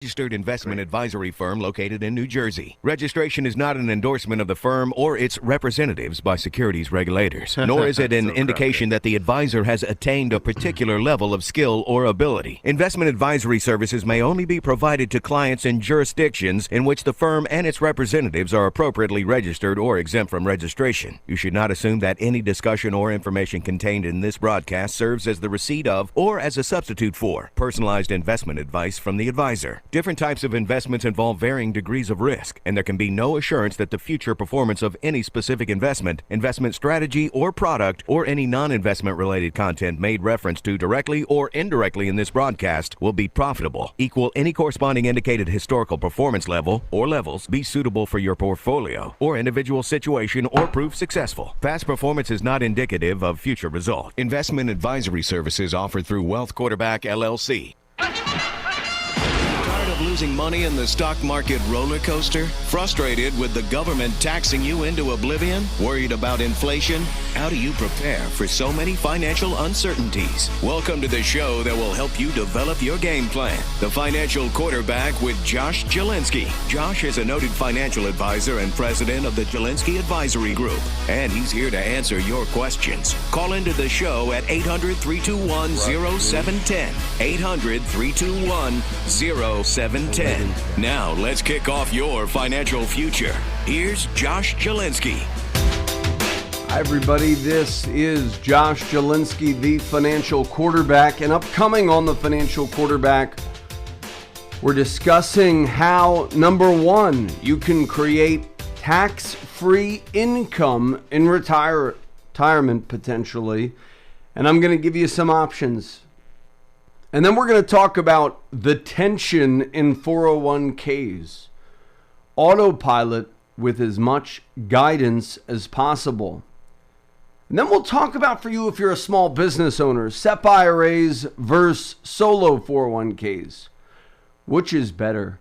Registered investment advisory firm located in New Jersey. Registration is not an endorsement of the firm or its representatives by securities regulators, nor is it an indication that the advisor has attained a particular level of skill or ability. Investment advisory services may only be provided to clients in jurisdictions in which the firm and its representatives are appropriately registered or exempt from registration. You should not assume that any discussion or information contained in this broadcast serves as the receipt of or as a substitute for personalized investment advice from the advisor. Different types of investments involve varying degrees of risk, and there can be no assurance that the future performance of any specific investment, investment strategy, or product, or any non-investment related content made reference to directly or indirectly in this broadcast will be profitable, equal any corresponding indicated historical performance level or levels, be suitable for your portfolio or individual situation, or prove successful. Past performance is not indicative of future results. Investment advisory services offered through Wealth Quarterback, LLC. Losing money in the stock market roller coaster? Frustrated with the government taxing you into oblivion? Worried about inflation? How do you prepare for so many financial uncertainties? Welcome to the show that will help you develop your game plan. The Financial Quarterback with Josh Jalinski. Josh is a noted financial advisor and president of the Jalinski Advisory Group, and he's here to answer your questions. Call into the show at 800-321-0710. 800-321-0710. Now, let's kick off your financial future. Here's Josh Jalinski. Hi, everybody. This is Josh Jalinski, the Financial Quarterback. And upcoming on the Financial Quarterback, we're discussing how, number one, you can create tax-free income in retirement potentially. And I'm going to give you some options. And then we're going to talk about the tension in 401ks, autopilot with as much guidance as possible. And then we'll talk about, for you, if you're a small business owner, SEP IRAs versus solo 401ks. Which is better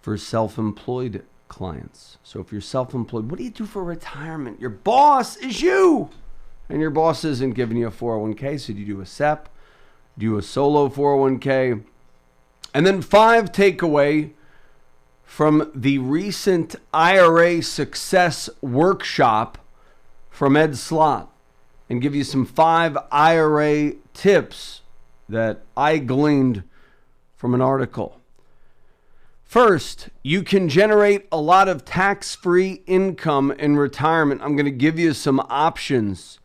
for self-employed clients? So if you're self-employed, what do you do for retirement? Your boss is you, and your boss isn't giving you a 401k, so do you do a SEP? Do a solo 401k. And then 5 takeaway from the recent IRA success workshop from Ed Slott, and give you some 5 IRA tips that I gleaned from an article. First, you can generate a lot of tax-free income in retirement. I'm going to give you some options.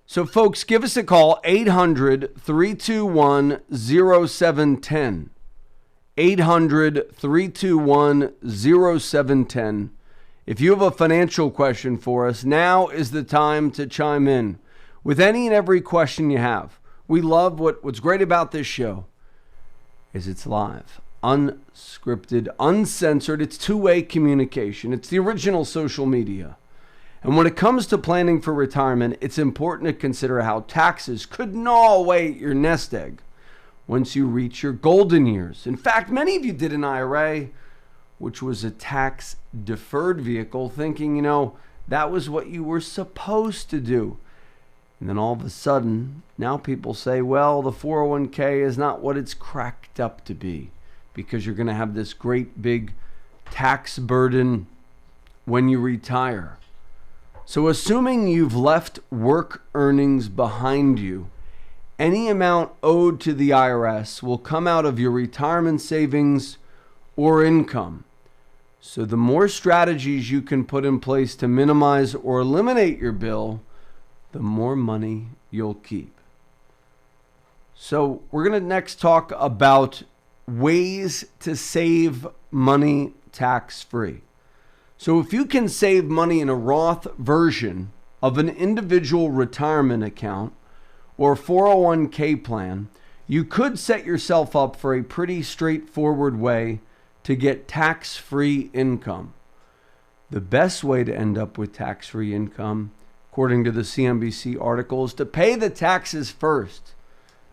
So, folks, give us a call, 800-321-0710. 800-321-0710. If you have a financial question for us, now is the time to chime in with any and every question you have. We love what's great about this show is it's live, unscripted, uncensored. It's two-way communication. It's the original social media. And when it comes to planning for retirement, it's important to consider how taxes could gnaw away at your nest egg once you reach your golden years. In fact, many of you did an IRA, which was a tax-deferred vehicle, thinking, that was what you were supposed to do. And then all of a sudden, now people say, well, the 401k is not what it's cracked up to be, because you're going to have this great big tax burden when you retire. So assuming you've left work earnings behind you, any amount owed to the IRS will come out of your retirement savings or income. So the more strategies you can put in place to minimize or eliminate your bill, the more money you'll keep. So we're going to next talk about ways to save money tax-free. So if you can save money in a Roth version of an individual retirement account or 401k plan, you could set yourself up for a pretty straightforward way to get tax-free income. The best way to end up with tax-free income, according to the CNBC article, is to pay the taxes first.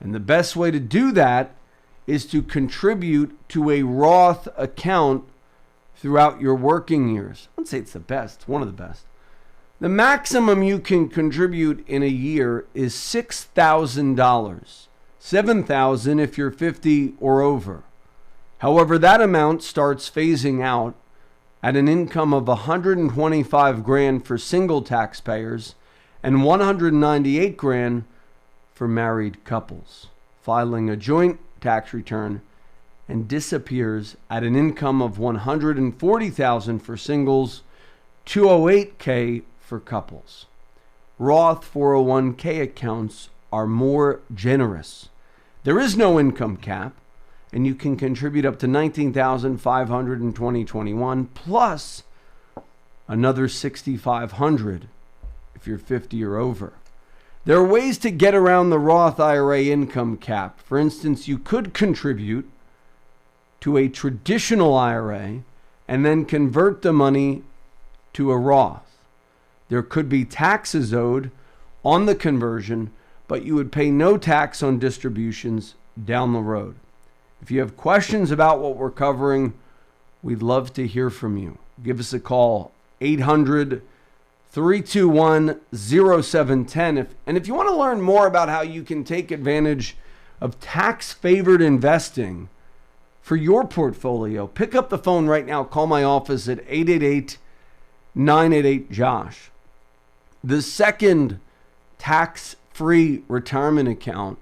And the best way to do that is to contribute to a Roth account throughout your working years. I wouldn't say it's the best, it's one of the best. The maximum you can contribute in a year is $6,000. $7,000 if you're 50 or over. However, that amount starts phasing out at an income of $125,000 for single taxpayers and $198,000 for married couples filing a joint tax return, and disappears at an income of $140,000 for singles, $208,000 for couples. Roth 401k accounts are more generous. There is no income cap, and you can contribute up to $19,500 in 2021 plus another $6,500 if you're 50 or over. There are ways to get around the Roth IRA income cap. For instance, you could contribute to a traditional IRA and then convert the money to a Roth. There could be taxes owed on the conversion, but you would pay no tax on distributions down the road. If you have questions about what we're covering, we'd love to hear from you. Give us a call, 800-321-0710. And if you want to learn more about how you can take advantage of tax-favored investing for your portfolio, pick up the phone right now. Call my office at 888-988-JOSH. The second tax-free retirement account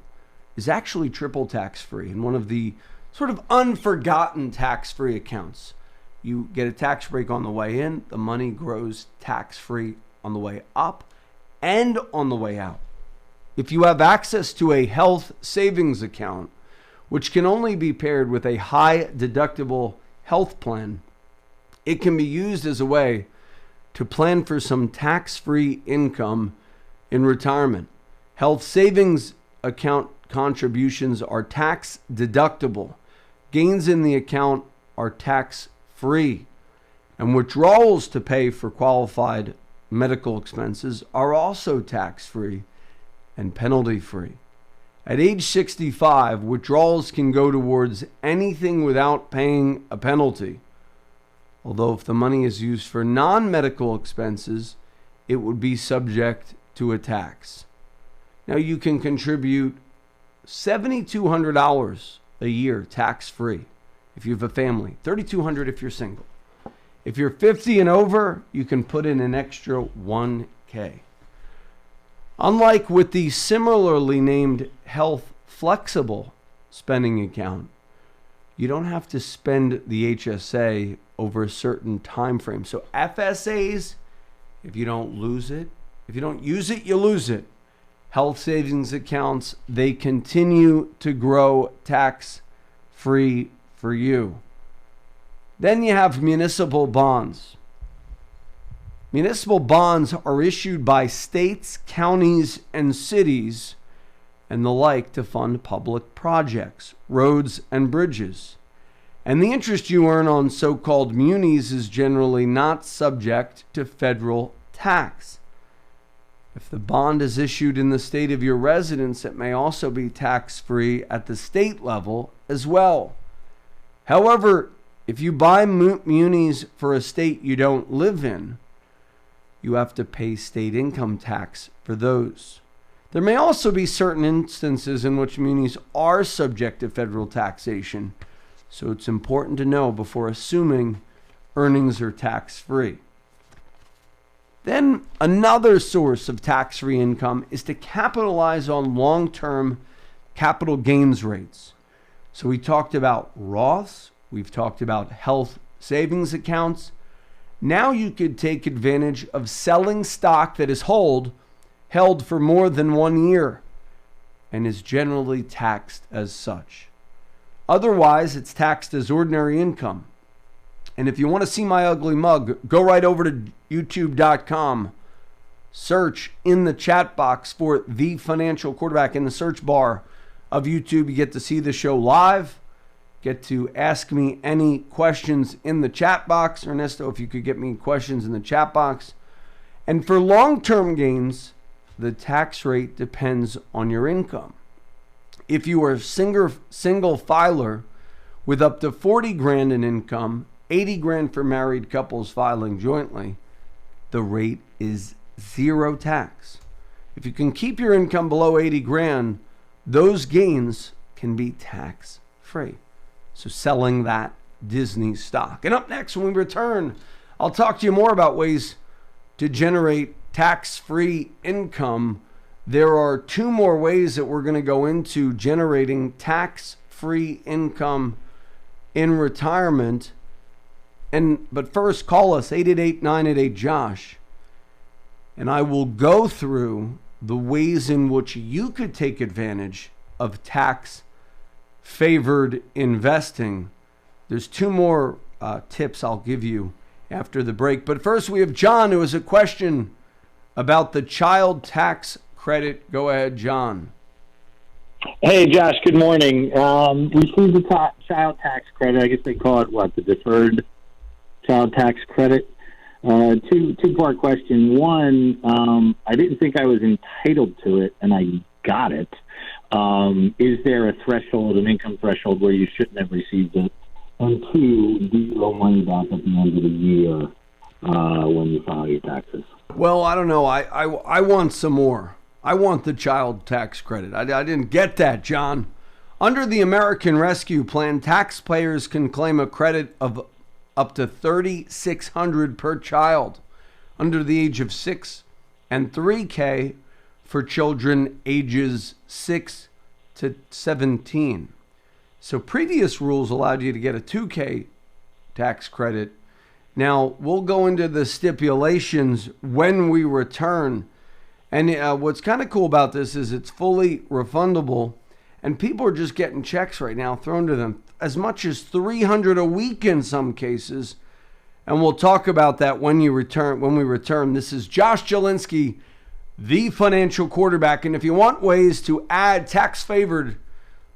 is actually triple tax-free and one of the sort of unforgotten tax-free accounts. You get a tax break on the way in, the money grows tax-free on the way up and on the way out. If you have access to a health savings account, which can only be paired with a high deductible health plan, it can be used as a way to plan for some tax-free income in retirement. Health savings account contributions are tax deductible. Gains in the account are tax-free. And withdrawals to pay for qualified medical expenses are also tax-free and penalty-free. At age 65, withdrawals can go towards anything without paying a penalty. Although if the money is used for non-medical expenses, it would be subject to a tax. Now you can contribute $7,200 a year tax-free if you have a family, $3,200 if you're single. If you're 50 and over, you can put in an extra $1,000. Unlike with the similarly named Health Flexible Spending Account, you don't have to spend the HSA over a certain time frame. So FSAs, if you don't lose it, if you don't use it, you lose it. Health savings accounts, they continue to grow tax-free for you. Then you have municipal bonds. Municipal bonds are issued by states, counties, and cities and the like to fund public projects, roads, and bridges. And the interest you earn on so-called munis is generally not subject to federal tax. If the bond is issued in the state of your residence, it may also be tax-free at the state level as well. However, if you buy munis for a state you don't live in, you have to pay state income tax for those. There may also be certain instances in which munis are subject to federal taxation, so it's important to know before assuming earnings are tax-free. Then another source of tax-free income is to capitalize on long-term capital gains rates. So we talked about Roths, we've talked about health savings accounts. Now you could take advantage of selling stock that is held for more than 1 year and is generally taxed as such. Otherwise, it's taxed as ordinary income. And if you want to see my ugly mug, go right over to youtube.com. Search in the chat box for The Financial Quarterback in the search bar of YouTube. You get to see the show live. Get to ask me any questions in the chat box. Ernesto, if you could get me questions in the chat box. And for long-term gains, the tax rate depends on your income. If you are a single filer with up to $40,000 in income, $80,000 for married couples filing jointly, the rate is zero tax. If you can keep your income below $80,000, those gains can be tax-free. So selling that Disney stock. And up next, when we return, I'll talk to you more about ways to generate tax-free income. There are two more ways that we're going to go into generating tax-free income in retirement. But first, call us 888-988-JOSH, and I will go through the ways in which you could take advantage of tax-favored investing. There's two more tips I'll give you after the break. But first, we have John, who has a question about the child tax credit. Go ahead, John. Hey, Josh, good morning. Received the child tax credit. I guess they call it, the deferred child tax credit. Two-part question. One, I didn't think I was entitled to it, and I got it. Is there a threshold, an income threshold, where you shouldn't have received it? And two, do you owe money back at the end of the year when you file your taxes? Well, I don't know. I want some more. I want the child tax credit. I didn't get that, John. Under the American Rescue Plan, taxpayers can claim a credit of up to $3,600 per child under the age of 6 and $3,000 for children ages 6 to 17. So previous rules allowed you to get a $2,000 tax credit. Now, we'll go into the stipulations when we return. And what's kind of cool about this is it's fully refundable, and people are just getting checks right now thrown to them, as much as $300 a week in some cases. And we'll talk about that when we return. This is Josh Jalinski, the financial quarterback. And if you want ways to add tax-favored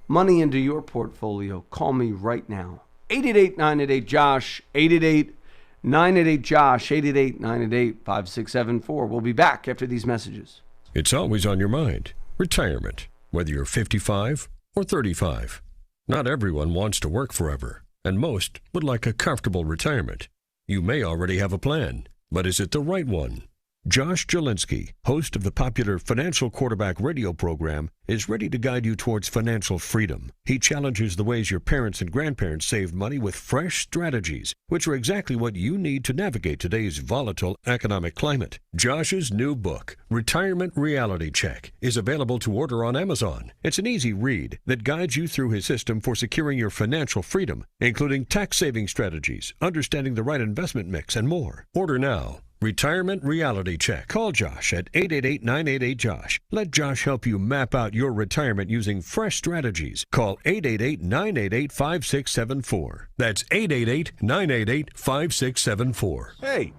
money into your portfolio, call me right now. 888-988-JOSH, 888-988-JOSH, 888-988-5674. We'll be back after these messages. It's always on your mind. Retirement, whether you're 55 or 35. Not everyone wants to work forever, and most would like a comfortable retirement. You may already have a plan, but is it the right one? Josh Jalinski, host of the popular Financial Quarterback radio program, is ready to guide you towards financial freedom. He challenges the ways your parents and grandparents saved money with fresh strategies, which are exactly what you need to navigate today's volatile economic climate. Josh's new book, Retirement Reality Check, is available to order on Amazon. It's an easy read that guides you through his system for securing your financial freedom, including tax-saving strategies, understanding the right investment mix, and more. Order now. Retirement Reality Check. Call Josh at 888-988-JOSH. Let Josh help you map out your retirement using fresh strategies. Call 888-988-5674. That's 888-988-5674. Hey,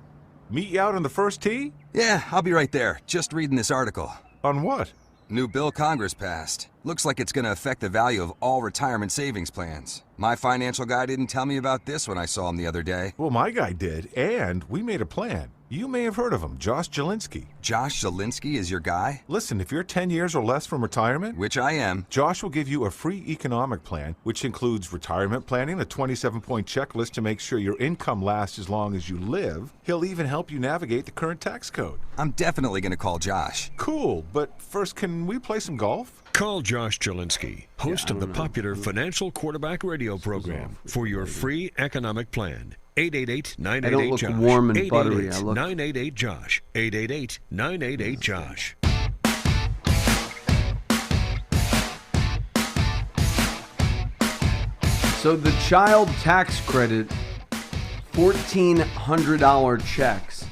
meet you out on the first tee? Yeah, I'll be right there. Just reading this article. On what? New bill Congress passed. Looks like it's going to affect the value of all retirement savings plans. My financial guy didn't tell me about this when I saw him the other day. Well, my guy did, and we made a plan. You may have heard of him, Josh Jalinski. Josh Jalinski is your guy? Listen, if you're 10 years or less from retirement, Which I am. Josh will give you a free economic plan, which includes retirement planning, a 27-point checklist to make sure your income lasts as long as you live. He'll even help you navigate the current tax code. I'm definitely going to call Josh. Cool, but first, can we play some golf? Call Josh Jalinski, host of the popular Financial Quarterback radio program, for your free economic plan. 888-988-JOSH. I don't look warm and buttery. 888-988-JOSH. 888-988-JOSH. So the child tax credit, $1,400 checks,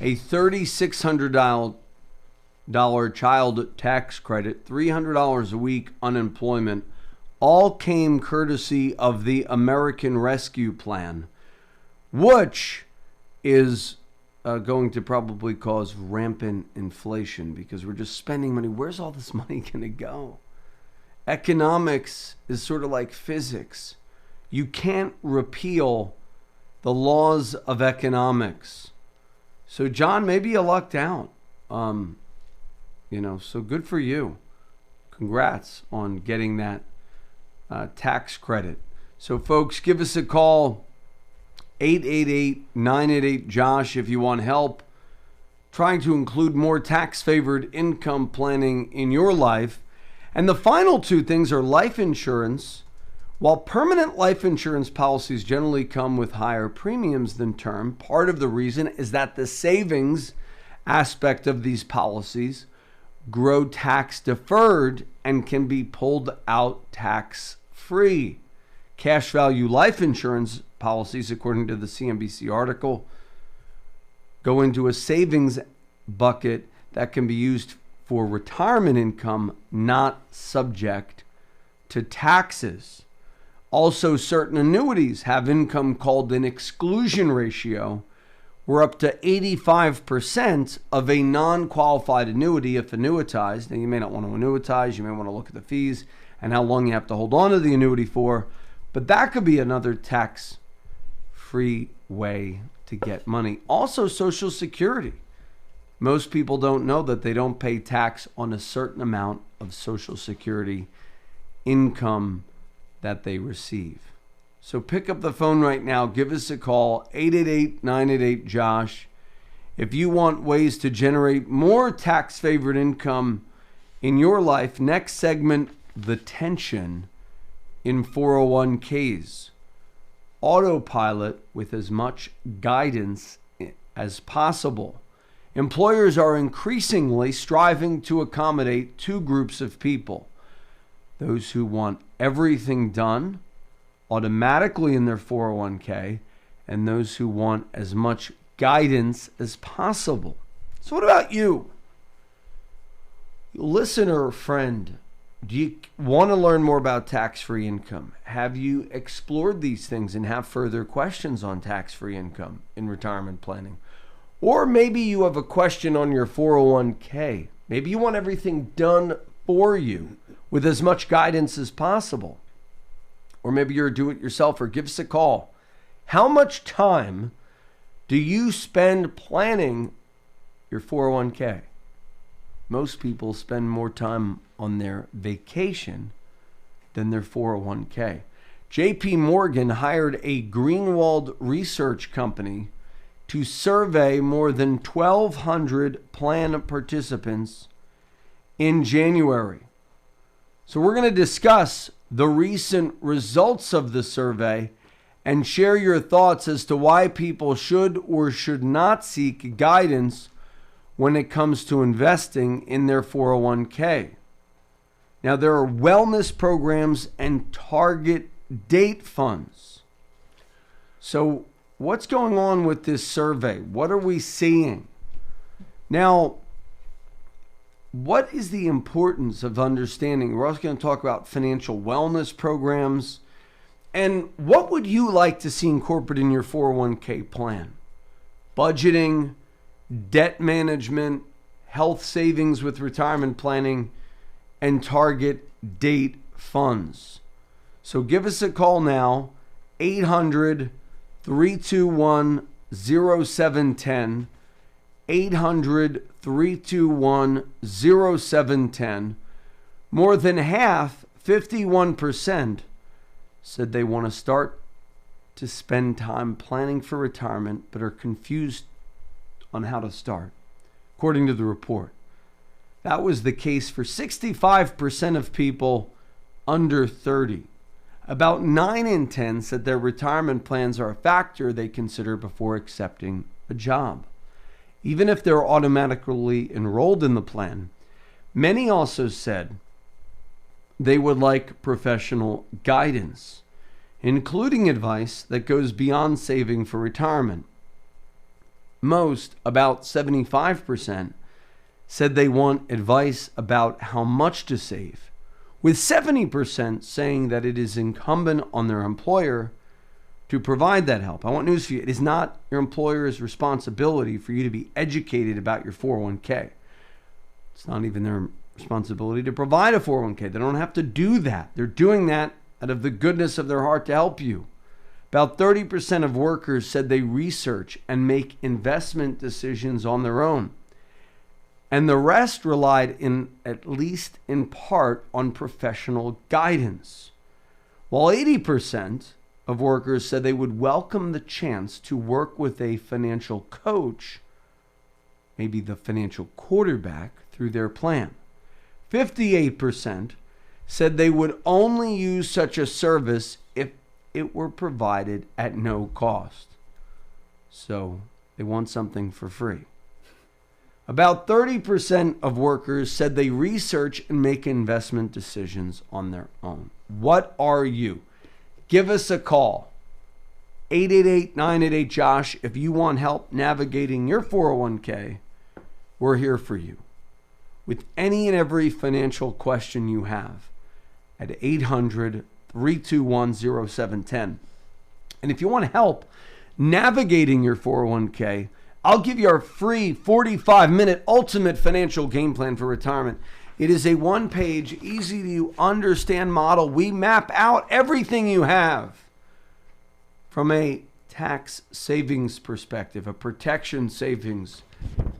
a $3,600 child tax credit, $300 a week unemployment, all came courtesy of the American Rescue Plan, which is going to probably cause rampant inflation because we're just spending money. Where's all this money going to go? Economics is sort of like physics. You can't repeal the laws of economics. So, John, maybe you lucked out. So good for you. Congrats on getting that tax credit. So, folks, give us a call. 888-988-JOSH if you want help trying to include more tax-favored income planning in your life. And the final two things are life insurance, While permanent life insurance policies generally come with higher premiums than term, part of the reason is that the savings aspect of these policies grow tax deferred and can be pulled out tax free. Cash value life insurance policies, according to the CNBC article, go into a savings bucket that can be used for retirement income, not subject to taxes. Also, certain annuities have income called an exclusion ratio, where up to 85% of a non-qualified annuity, if annuitized, now you may not want to annuitize, you may want to look at the fees and how long you have to hold on to the annuity for, but that could be another tax-free way to get money. Also, Social Security. Most people don't know that they don't pay tax on a certain amount of Social Security income that they receive. So pick up the phone right now. Give us a call, 888-988-JOSH. If you want ways to generate more tax-favored income in your life, next segment, the tension in 401ks. Autopilot with as much guidance as possible. Employers are increasingly striving to accommodate two groups of people. Those who want everything done automatically in their 401k, and those who want as much guidance as possible. So what about you? Listener or friend, do you want to learn more about tax-free income? Have you explored these things and have further questions on tax-free income in retirement planning? Or maybe you have a question on your 401k. Maybe you want everything done for you with as much guidance as possible. Or maybe you're a do-it-yourselfer. Give us a call. How much time do you spend planning your 401k? Most people spend more time on their vacation than their 401k. JP Morgan hired a Greenwald research company to survey more than 1,200 plan participants in January. So we're going to discuss the recent results of the survey and share your thoughts as to why people should or should not seek guidance when it comes to investing in their 401k. Now, there are wellness programs and target date funds. So what's going on with this survey? What are we seeing? Now, what is the importance of understanding? We're also going to talk about financial wellness programs. And what would you like to see incorporated in your 401k plan? Budgeting, debt management, health savings with retirement planning, and target date funds. So give us a call now, 800-321-0710, 800-321-0710. More than half, 51%, said they want to start to spend time planning for retirement but are confused on how to start, according to the report. That was the case for 65% of people under 30. About 9 in 10 said their retirement plans are a factor they consider before accepting a job. Even if they're automatically enrolled in the plan, many also said they would like professional guidance, including advice that goes beyond saving for retirement. Most, about 75%, said they want advice about how much to save, with 70% saying that it is incumbent on their employer to provide that help. I want news for you. It is not your employer's responsibility for you to be educated about your 401k. It's not even their responsibility to provide a 401k. They don't have to do that. They're doing that out of the goodness of their heart to help you. About 30% of workers said they research and make investment decisions on their own. And the rest relied at least in part on professional guidance. While 80% of workers said they would welcome the chance to work with a financial coach, maybe the financial quarterback, through their plan. 58% said they would only use such a service if it were provided at no cost. So they want something for free. About 30% of workers said they research and make investment decisions on their own. What are you? Give us a call. 888-988-JOSH. If you want help navigating your 401k, we're here for you. With any and every financial question you have at 800-321-0710. And if you want help navigating your 401k, I'll give you our free 45-minute ultimate financial game plan for retirement. It is a one-page, easy-to-understand model. We map out everything you have from a tax savings perspective, a protection savings,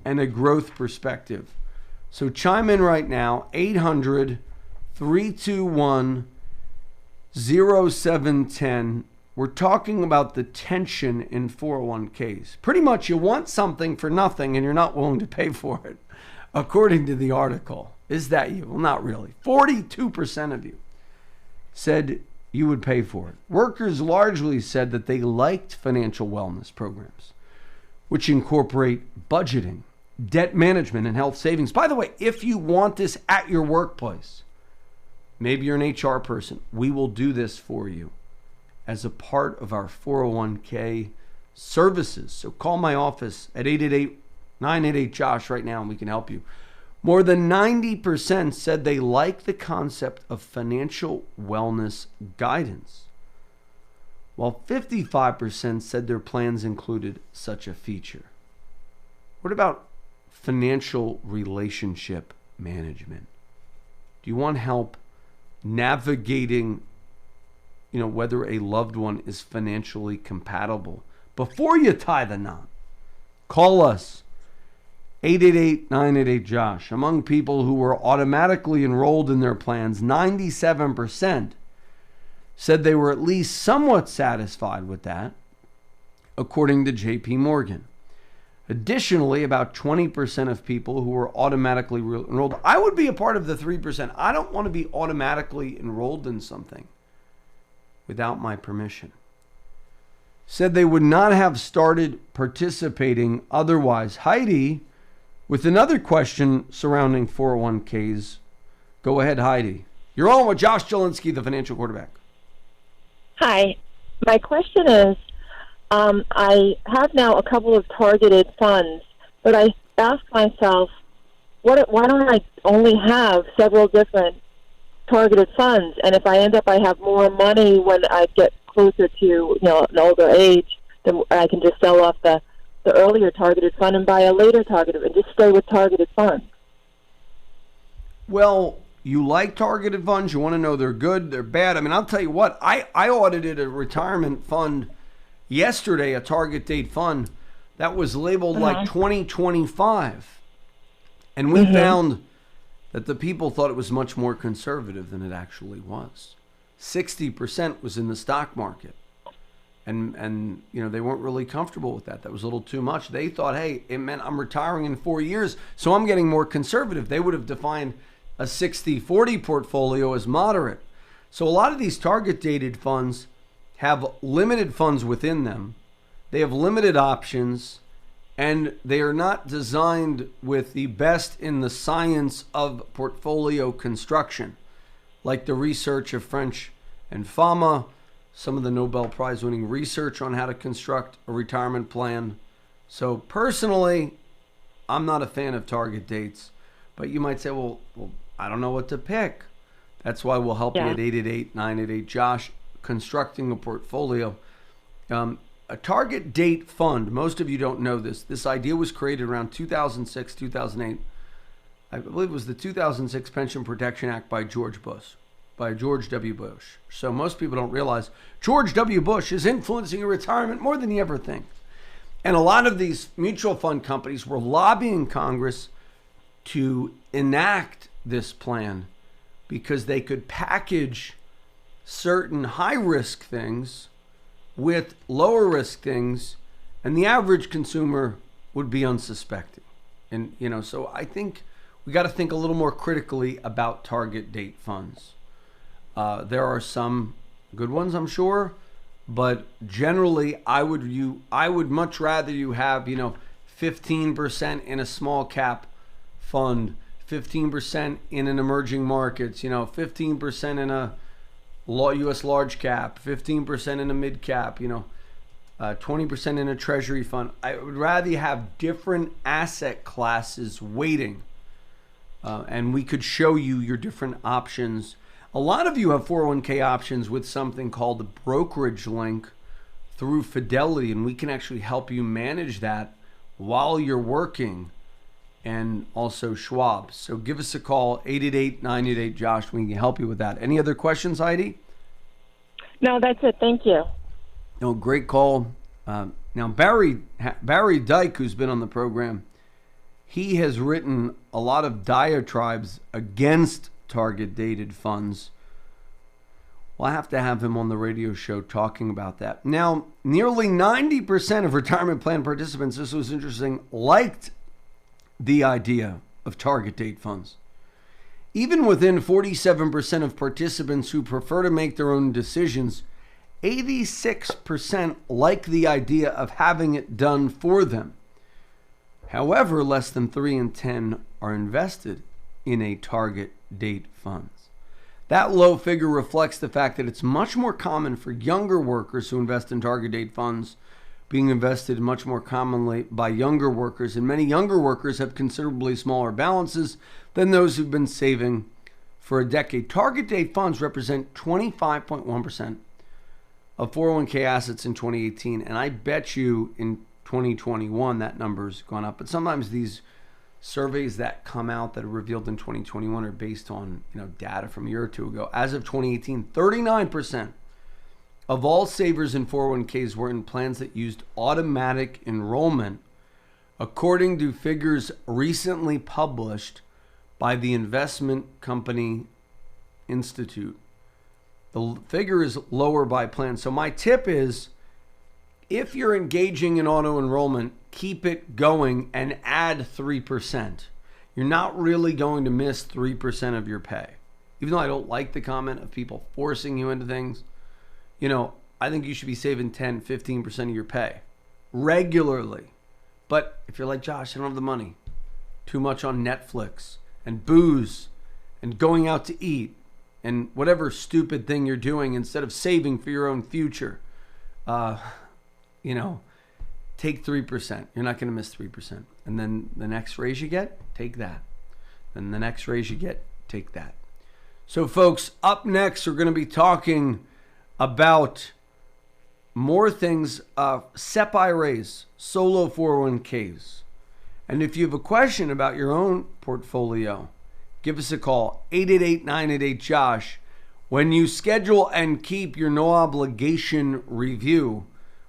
and a growth perspective. So chime in right now, 800-321-0710. We're talking about the tension in 401ks. Pretty much you want something for nothing and you're not willing to pay for it, according to the article. Is that you? Well, not really. 42% of you said you would pay for it. Workers largely said that they liked financial wellness programs, which incorporate budgeting, debt management, and health savings. By the way, if you want this at your workplace, maybe you're an HR person, we will do this for you as a part of our 401k services. So call my office at 888-988-JOSH right now and we can help you. More than 90% said they like the concept of financial wellness guidance, while 55% said their plans included such a feature. What about financial relationship management? Do you want help navigating, whether a loved one is financially compatible before you tie the knot? Call us. 888-988-JOSH. Among people who were automatically enrolled in their plans, 97% said they were at least somewhat satisfied with that, according to JP Morgan. Additionally, about 20% of people who were automatically enrolled, I would be a part of the 3%. I don't want to be automatically enrolled in something without my permission. Said they would not have started participating otherwise. Heidi, with another question surrounding 401ks. Go ahead, Heidi. You're on with Josh Jalinski, the financial quarterback. Hi. My question is, I have now a couple of targeted funds, but I ask myself, why don't I only have several different targeted funds? And if I end up, I have more money when I get closer to an older age, then I can just sell off the earlier targeted fund and buy a later targeted and just stay with targeted funds. Well, you like targeted funds. You want to know they're good, they're bad. I mean, I'll tell you what, I audited a retirement fund yesterday, a target date fund that was labeled like 2025. And we found that the people thought it was much more conservative than it actually was. 60% was in the stock market. And they weren't really comfortable with that. That was a little too much. They thought, hey, it meant I'm retiring in 4 years, so I'm getting more conservative. They would have defined a 60-40 portfolio as moderate. So a lot of these target dated funds have limited funds within them. They have limited options, and they are not designed with the best in the science of portfolio construction, like the research of French and Fama, some of the Nobel Prize winning research on how to construct a retirement plan. So personally, I'm not a fan of target dates, but you might say, well, I don't know what to pick. That's why we'll help you at 888-988-JOSH, constructing a portfolio. A target date fund, most of you don't know this. This idea was created around 2006, 2008. I believe it was the 2006 Pension Protection Act by George W. Bush. So most people don't realize George W. Bush is influencing your retirement more than you ever think. And a lot of these mutual fund companies were lobbying Congress to enact this plan because they could package certain high-risk things with lower-risk things, and the average consumer would be unsuspecting. And, so I think we got to think a little more critically about target date funds. There are some good ones, I'm sure, but generally, I would much rather you have 15% in a small cap fund, 15% in an emerging markets, 15% in a U.S. large cap, 15% in a mid cap, 20% in a treasury fund. I would rather you have different asset classes weighting, and we could show you your different options. A lot of you have 401k options with something called the brokerage link through Fidelity, and we can actually help you manage that while you're working, and also Schwab. So give us a call, 888-988-JOSH. We can help you with that. Any other questions, Heidi? No, that's it. Thank you. No, great call. Now, Barry Dyke, who's been on the program, he has written a lot of diatribes against target dated funds. We'll have to have him on the radio show talking about that. Now, nearly 90% of retirement plan participants, this was interesting, liked the idea of target date funds. Even within 47% of participants who prefer to make their own decisions, 86% like the idea of having it done for them. However, less than 3 in 10 are invested in a target date funds. That low figure reflects the fact that it's much more common for younger workers who invest in target date funds, being invested much more commonly by younger workers, and many younger workers have considerably smaller balances than those who've been saving for a decade. Target date funds represent 25.1% of 401k assets in 2018, and I bet you in 2021 that number's gone up. But sometimes these surveys that come out that are revealed in 2021 are based on data from a year or two ago. As of 2018, 39% of all savers in 401ks were in plans that used automatic enrollment, according to figures recently published by the Investment Company Institute. The figure is lower by plan. So my tip is, if you're engaging in auto enrollment, keep it going and add 3%. You're not really going to miss 3% of your pay. Even though I don't like the comment of people forcing you into things, I think you should be saving 10, 15% of your pay regularly. But if you're like, Josh, I don't have the money, too much on Netflix and booze and going out to eat and whatever stupid thing you're doing instead of saving for your own future, take 3%. You're not going to miss 3%. And then the next raise you get, take that. Then the next raise you get, take that. So folks, up next, we're going to be talking about more things, SEP IRAs, solo 401ks. And if you have a question about your own portfolio, give us a call, 888-988-JOSH. When you schedule and keep your no obligation review,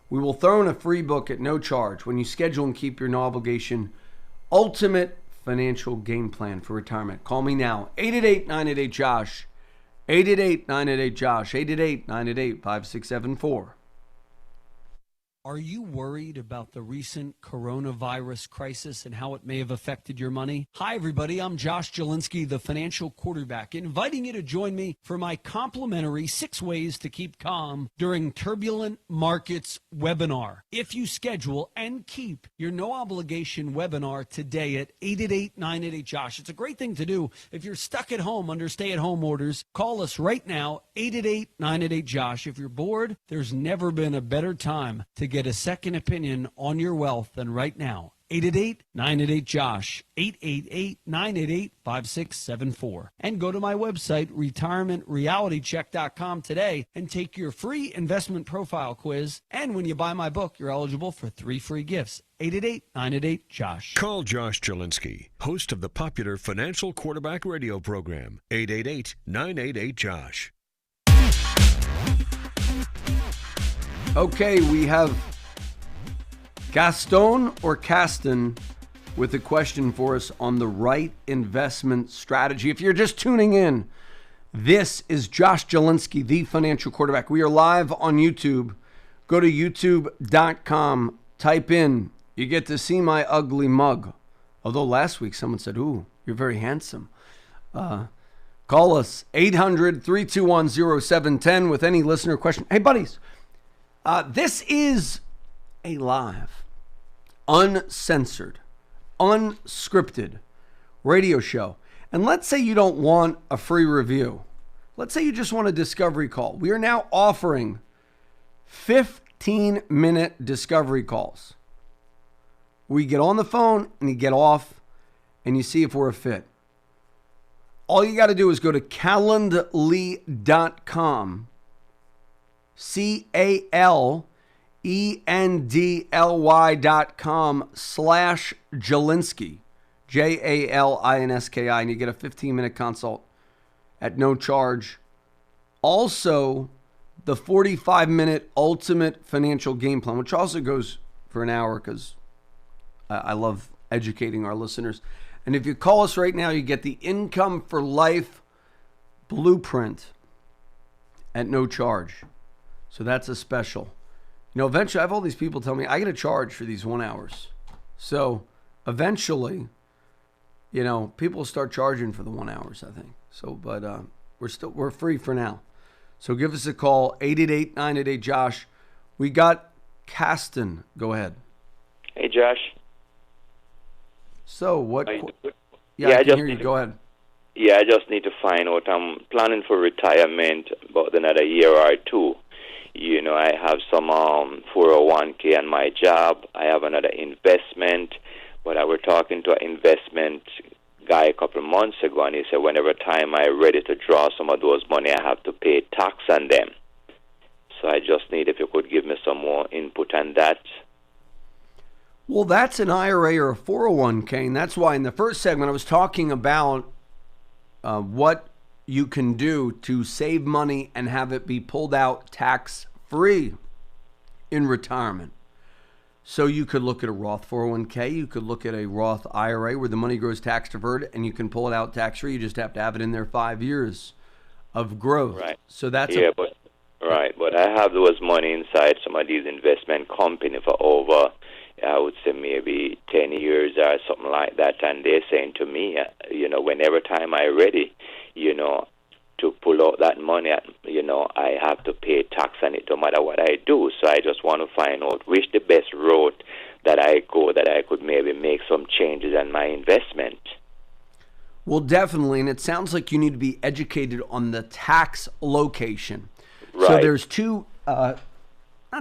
we will throw in a free book at no charge when you schedule and keep your no obligation ultimate financial game plan for retirement. Call me now, 888-988-JOSH, 888-988-JOSH, 888-988-5674. Are you worried about the recent coronavirus crisis and how it may have affected your money? Hi, everybody. I'm Josh Jalinski, the financial quarterback, inviting you to join me for my complimentary 6 Ways to Keep Calm During Turbulent Markets webinar. If you schedule and keep your no obligation webinar today at 888-988-JOSH, it's a great thing to do. If you're stuck at home under stay-at-home orders, call us right now, 888-988-JOSH. If you're bored, there's never been a better time to get a second opinion on your wealth than right now. 888-988-JOSH, 888-988-5674. And go to my website, retirementrealitycheck.com today and take your free investment profile quiz. And when you buy my book, you're eligible for 3 free gifts. 888-988-JOSH. Call Josh Jalinski, host of the popular Financial Quarterback radio program, 888-988-JOSH. Okay, we have Gaston or Caston with a question for us on the right investment strategy. If you're just tuning in, this is Josh Jalinski, the financial quarterback. We are live on YouTube. Go to youtube.com, type in, you get to see my ugly mug. Although last week someone said, ooh, you're very handsome. Call Call us 800-321-0710 with any listener question. Hey, buddies, this is a live, uncensored, unscripted radio show. And let's say you don't want a free review. Let's say you just want a discovery call. We are now offering 15-minute discovery calls. We get on the phone and you get off and you see if we're a fit. All you got to do is go to calendly.com, calendly.com/Jalinski, Jalinski, and you get a 15-minute consult at no charge. Also, the 45-minute ultimate financial game plan, which also goes for an hour because I love educating our listeners. And if you call us right now, you get the Income for Life blueprint at no charge. So that's a special. You know, eventually, I have all these people tell me I get a charge for these 1 hours. So eventually, you know, people will start charging for the 1 hours, I think. So, but we're free for now. So give us a call, 888-988-JOSH. We got Caston. Go ahead. Hey, Josh. So what? I can hear you. Go ahead. Yeah, I just need to find out. I'm planning for retirement about another year or two. You know, I have some 401k on my job. I have another investment, but I was talking to an investment guy a couple of months ago, and he said whenever time I'm ready to draw some of those money, I have to pay tax on them. So I just need if you could give me some more input on that. Well, that's an IRA or a 401k, and that's why in the first segment I was talking about what you can do to save money and have it be pulled out tax-free in retirement. So you could look at a Roth 401k, you could look at a Roth IRA where the money grows tax-deferred and you can pull it out tax-free. You just have to have it in there 5 years of growth. Right. So that's but I have those money inside some of these investment companies for over, I would say maybe 10 years or something like that, and they're saying to me, you know, whenever time I'm ready, you know, to pull out that money, you know, I have to pay tax on it no matter what I do. So I just want to find out which the best road that I go that I could maybe make some changes in my investment. Well, definitely, and it sounds like you need to be educated on the tax location. Right. So there's two, not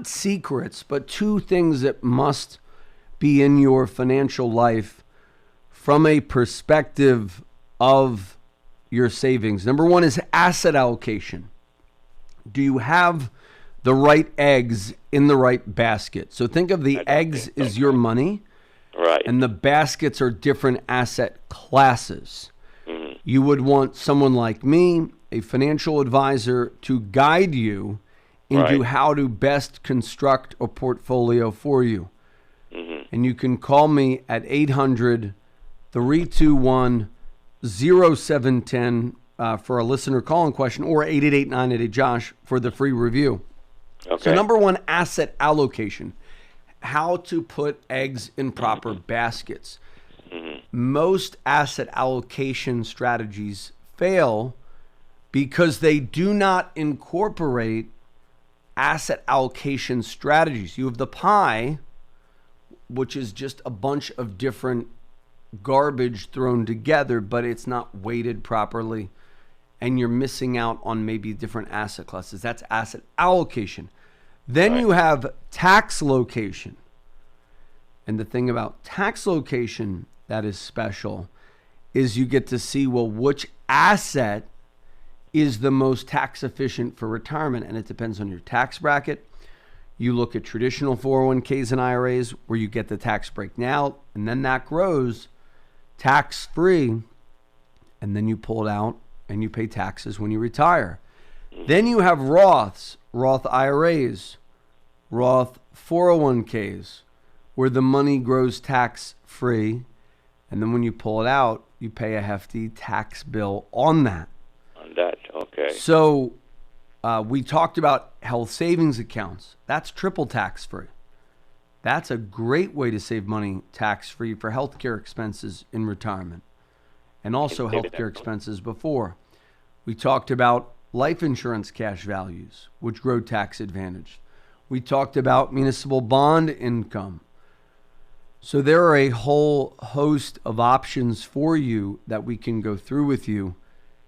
secrets, but two things that must be in your financial life from a perspective of your savings. Number one is asset allocation. Do you have the right eggs in the right basket? So think of the eggs as your money, right, and the baskets are different asset classes. Mm-hmm. You would want someone like me, a financial advisor, to guide you into how to best construct a portfolio for you. Mm-hmm. And you can call me at 800-321-0710 for a listener call-in question, or 888-988-JOSH for the free review. Okay. So number one, asset allocation. How to put eggs in proper baskets. Mm-hmm. Most asset allocation strategies fail because they do not incorporate asset allocation strategies. You have the pie, which is just a bunch of different garbage thrown together, but it's not weighted properly, and you're missing out on maybe different asset classes. That's asset allocation. Then you have tax location. And the thing about tax location that is special is you get to see, well, which asset is the most tax efficient for retirement, and it depends on your tax bracket. You look at traditional 401ks and IRAs where you get the tax break now, and then that grows tax-free, and then you pull it out and you pay taxes when you retire. Then you have Roths, Roth IRAs, Roth 401ks, where the money grows tax-free, and then when you pull it out, you pay a hefty tax bill on that. On that, okay. So we talked about health savings accounts. That's triple tax-free. That's a great way to save money tax-free for healthcare expenses in retirement, and also healthcare expenses before. We talked about life insurance cash values, which grow tax advantaged. We talked about municipal bond income. So there are a whole host of options for you that we can go through with you.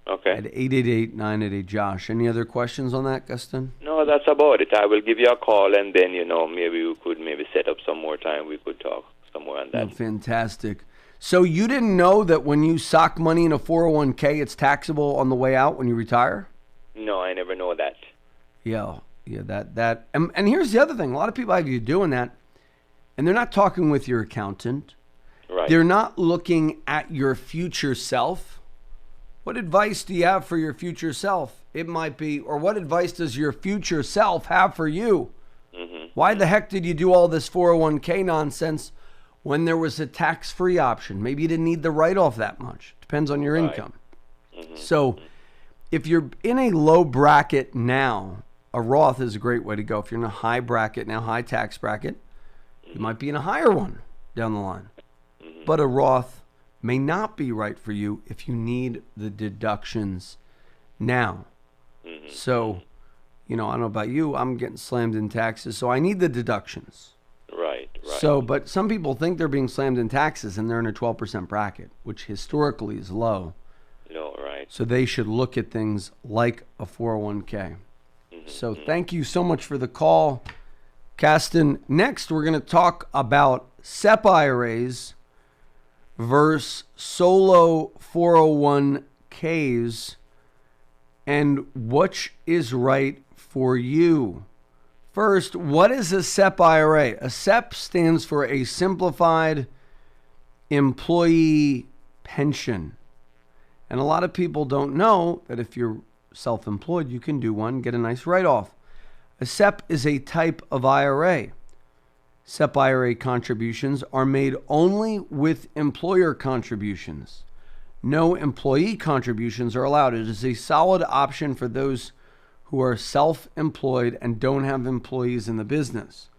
Okay. At 888-988-JOSH. Any other questions on that, Gustin? No, that's about it. I will give you a call, and then, maybe we could set up some more time. We could talk some more on that. Oh, fantastic. So you didn't know that when you sock money in a 401k, it's taxable on the way out when you retire? No, I never know that. Yeah, that. And here's the other thing. A lot of people have you doing that, and they're not talking with your accountant. Right. They're not looking at your future self. What advice do you have for your future self? It might be, or what advice does your future self have for you? Mm-hmm. Why the heck did you do all this 401k nonsense when there was a tax-free option? Maybe you didn't need the write-off that much. Depends on your income. Mm-hmm. So if you're in a low bracket now, a Roth is a great way to go. If you're in a high bracket now, high tax bracket, you might be in a higher one down the line. Mm-hmm. But a Roth may not be right for you if you need the deductions now. Mm-hmm. So, I don't know about you, I'm getting slammed in taxes, so I need the deductions. Right. So, but some people think they're being slammed in taxes and they're in a 12% bracket, which historically is low. No, right. So they should look at things like a 401k. Mm-hmm. So thank you so much for the call, Caston. Next, we're going to talk about SEP IRAs versus solo 401ks and which is right for you. First, what is a SEP IRA? A SEP stands for a simplified employee pension. And a lot of people don't know that if you're self-employed, you can do one, get a nice write-off. A SEP is a type of IRA. SEP IRA contributions are made only with employer contributions. No employee contributions are allowed. It is a solid option for those who are self-employed and don't have employees in the business,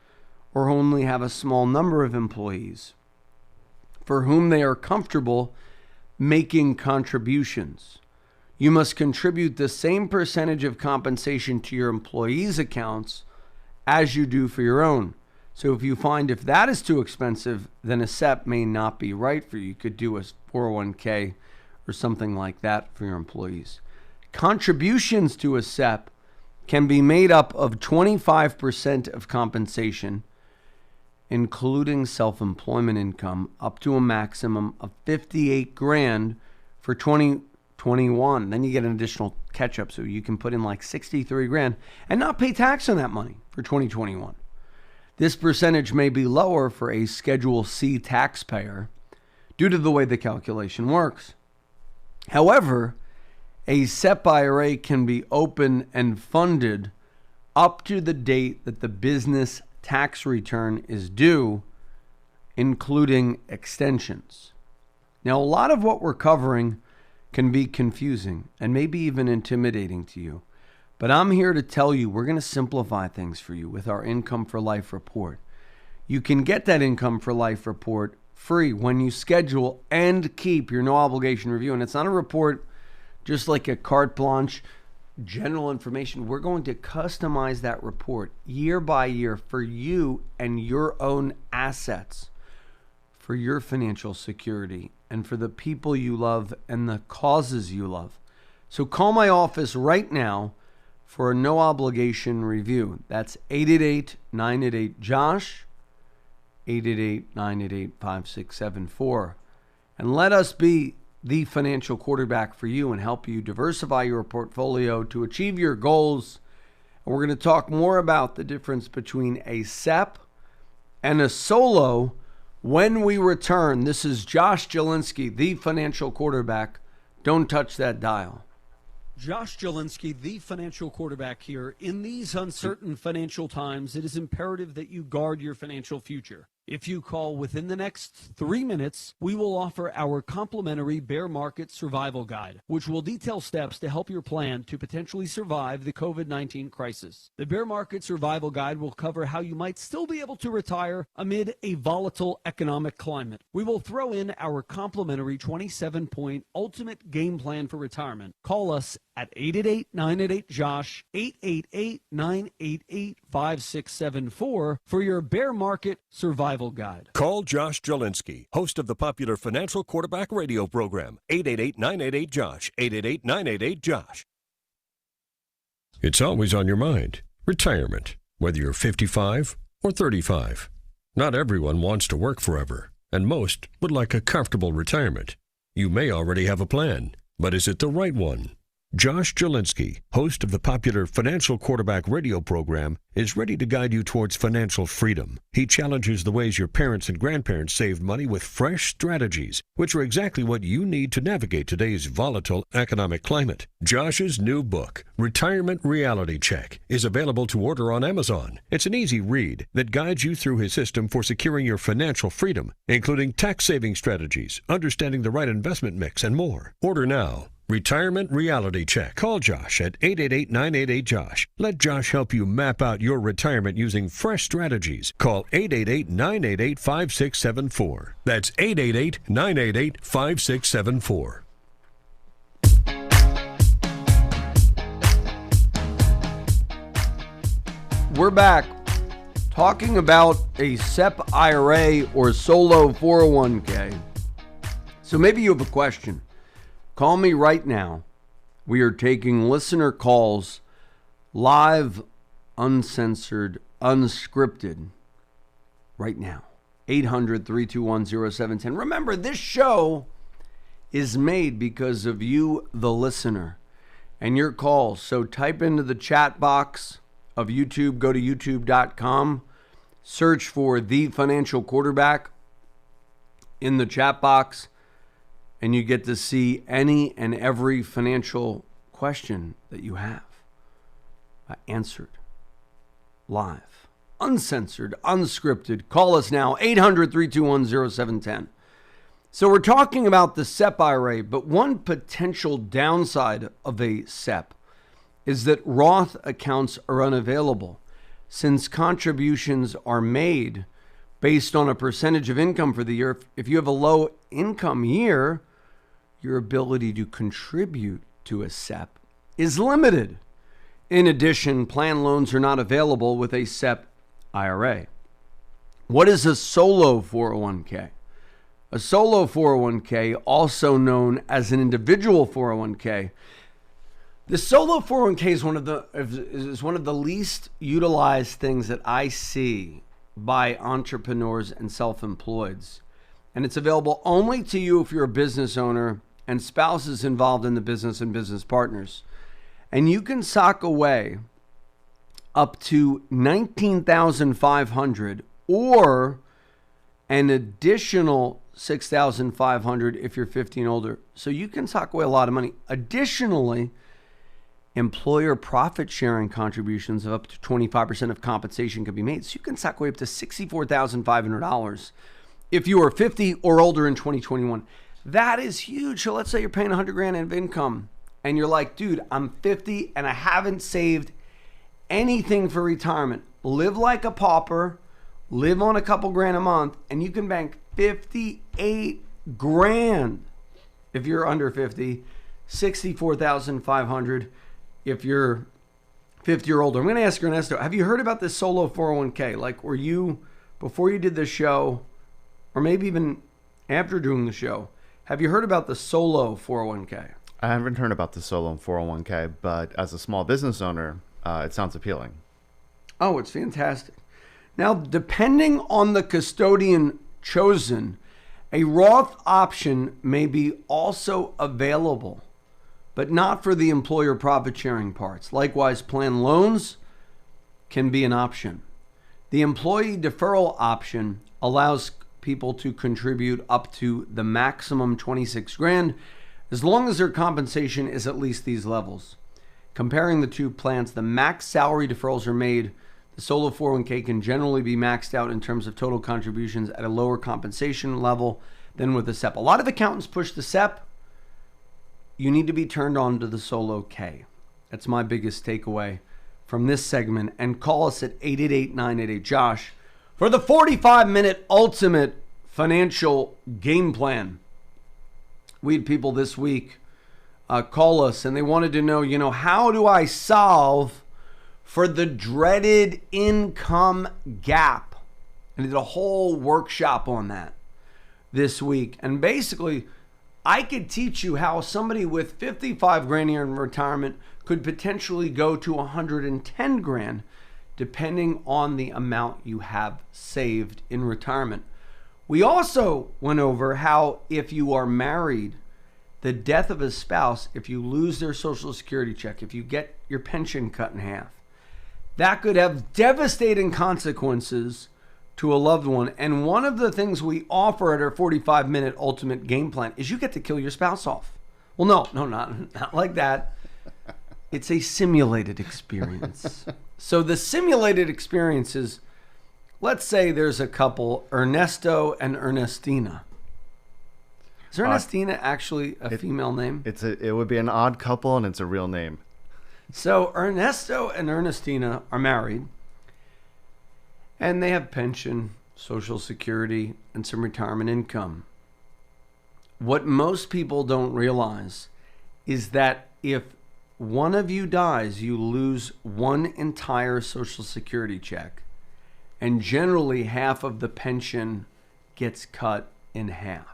or only have a small number of employees, for whom they are comfortable making contributions. You must contribute the same percentage of compensation to your employees' accounts as you do for your own. So if you find if that is too expensive, then a SEP may not be right for you. You could do a 401k or something like that for your employees. Contributions to a SEP can be made up of 25% of compensation, including self-employment income, up to a maximum of $58,000 for 2021. Then you get an additional catch-up, so you can put in like $63,000 and not pay tax on that money for 2021. This percentage may be lower for a Schedule C taxpayer due to the way the calculation works. However, a SEP IRA can be open and funded up to the date that the business tax return is due, including extensions. Now, a lot of what we're covering can be confusing and maybe even intimidating to you. But I'm here to tell you we're going to simplify things for you with our Income for Life report. You can get that Income for Life report free when you schedule and keep your no obligation review. And it's not a report just like a carte blanche, general information. We're going to customize that report year by year for you and your own assets, for your financial security, and for the people you love and the causes you love. So call my office right now for a no obligation review. That's 888-988-JOSH, 888-988-5674. And let us be the financial quarterback for you and help you diversify your portfolio to achieve your goals. And we're going to talk more about the difference between a SEP and a solo when we return. This is Josh Jalinski, the financial quarterback. Don't touch that dial. Josh Jalinski, the financial quarterback here. In these uncertain financial times, it is imperative that you guard your financial future. If you call within the next 3 minutes, we will offer our complimentary bear market survival guide, which will detail steps to help your plan to potentially survive the COVID-19 crisis. The bear market survival guide will cover how you might still be able to retire amid a volatile economic climate. We will throw in our complimentary 27-point ultimate game plan for retirement. Call us at 888-988-JOSH, 888-988-5674 for your bear market survival guide. Call Josh Jalinski, host of the popular Financial Quarterback radio program, 888-988-JOSH, 888-988-JOSH. It's always on your mind. Retirement, whether you're 55 or 35. Not everyone wants to work forever, and most would like a comfortable retirement. You may already have a plan, but is it the right one? Josh Jalinski, host of the popular Financial Quarterback radio program, is ready to guide you towards financial freedom. He challenges the ways your parents and grandparents saved money with fresh strategies, which are exactly what you need to navigate today's volatile economic climate. Josh's new book, Retirement Reality Check, is available to order on Amazon. It's an easy read that guides you through his system for securing your financial freedom, including tax-saving strategies, understanding the right investment mix, and more. Order now. Retirement Reality Check. Call Josh at 888-988-JOSH. Let Josh help you map out your retirement using fresh strategies. Call 888-988-5674. That's 888-988-5674. We're back talking about a SEP IRA or solo 401k. So maybe you have a question. Call me right now. We are taking listener calls, live, uncensored, unscripted, right now. 800-321-0710. Remember, this show is made because of you, the listener, and your calls. So type into the chat box of YouTube. Go to youtube.com. Search for The Financial Quarterback in the chat box. And you get to see any and every financial question that you have answered live, uncensored, unscripted. Call us now, 800-321-0710. So we're talking about the SEP IRA, but one potential downside of a SEP is that Roth accounts are unavailable since contributions are made based on a percentage of income for the year. If you have a low income year, your ability to contribute to a SEP is limited. In addition, plan loans are not available with a SEP IRA. What is a solo 401k? A solo 401k, also known as an individual 401k. The solo 401k is one of the least utilized things that I see by entrepreneurs and self-employeds. And it's available only to you if you're a business owner and spouses involved in the business and business partners. And you can sock away up to $19,500 or an additional $6,500 if you're 50 and older. So you can sock away a lot of money. Additionally, employer profit sharing contributions of up to 25% of compensation can be made. So you can sock away up to $64,500 if you are 50 or older in 2021. That is huge. So let's say you're paying $100,000 of income and you're like, dude, I'm 50 and I haven't saved anything for retirement. Live like a pauper, live on a couple grand a month, and you can bank $58,000 if you're under 50, $64,500 if you're 50 or older. I'm going to ask Ernesto, have you heard about this solo 401k? Like, were you, before you did the show, or maybe even after doing the show, have you heard about the solo 401k? I haven't heard about the solo 401k, but as a small business owner, it sounds appealing. Oh, it's fantastic. Now, depending on the custodian chosen, a Roth option may be also available, but not for the employer profit sharing parts. Likewise, plan loans can be an option. The employee deferral option allows people to contribute up to the maximum $26,000 as long as their compensation is at least these levels. Comparing the two plans, the max salary deferrals are made The solo 401k can generally be maxed out in terms of total contributions at a lower compensation level than with the SEP. A lot of accountants push the SEP. You need to be turned on to the solo K. That's my biggest takeaway from this segment. And call us at 888-988-JOSH for the 45-minute ultimate financial game plan. We had people this week call us, and they wanted to know, how do I solve for the dreaded income gap? And I did a whole workshop on that this week. And basically, I could teach you how somebody with 55 grand a year in retirement could potentially go to 110 grand, depending on the amount you have saved in retirement. We also went over how if you are married, the death of a spouse, if you lose their Social Security check, if you get your pension cut in half, that could have devastating consequences to a loved one. And one of the things we offer at our 45-minute ultimate game plan is you get to kill your spouse off. Well, no, not like that. It's a simulated experience. So the simulated experience is, let's say there's a couple, Ernesto and Ernestina. Is Ernestina actually a female name? It would be an odd couple, and it's a real name. So Ernesto and Ernestina are married, and they have pension, Social Security, and some retirement income. What most people don't realize is that if one of you dies, you lose one entire Social Security check, and generally half of the pension gets cut in half.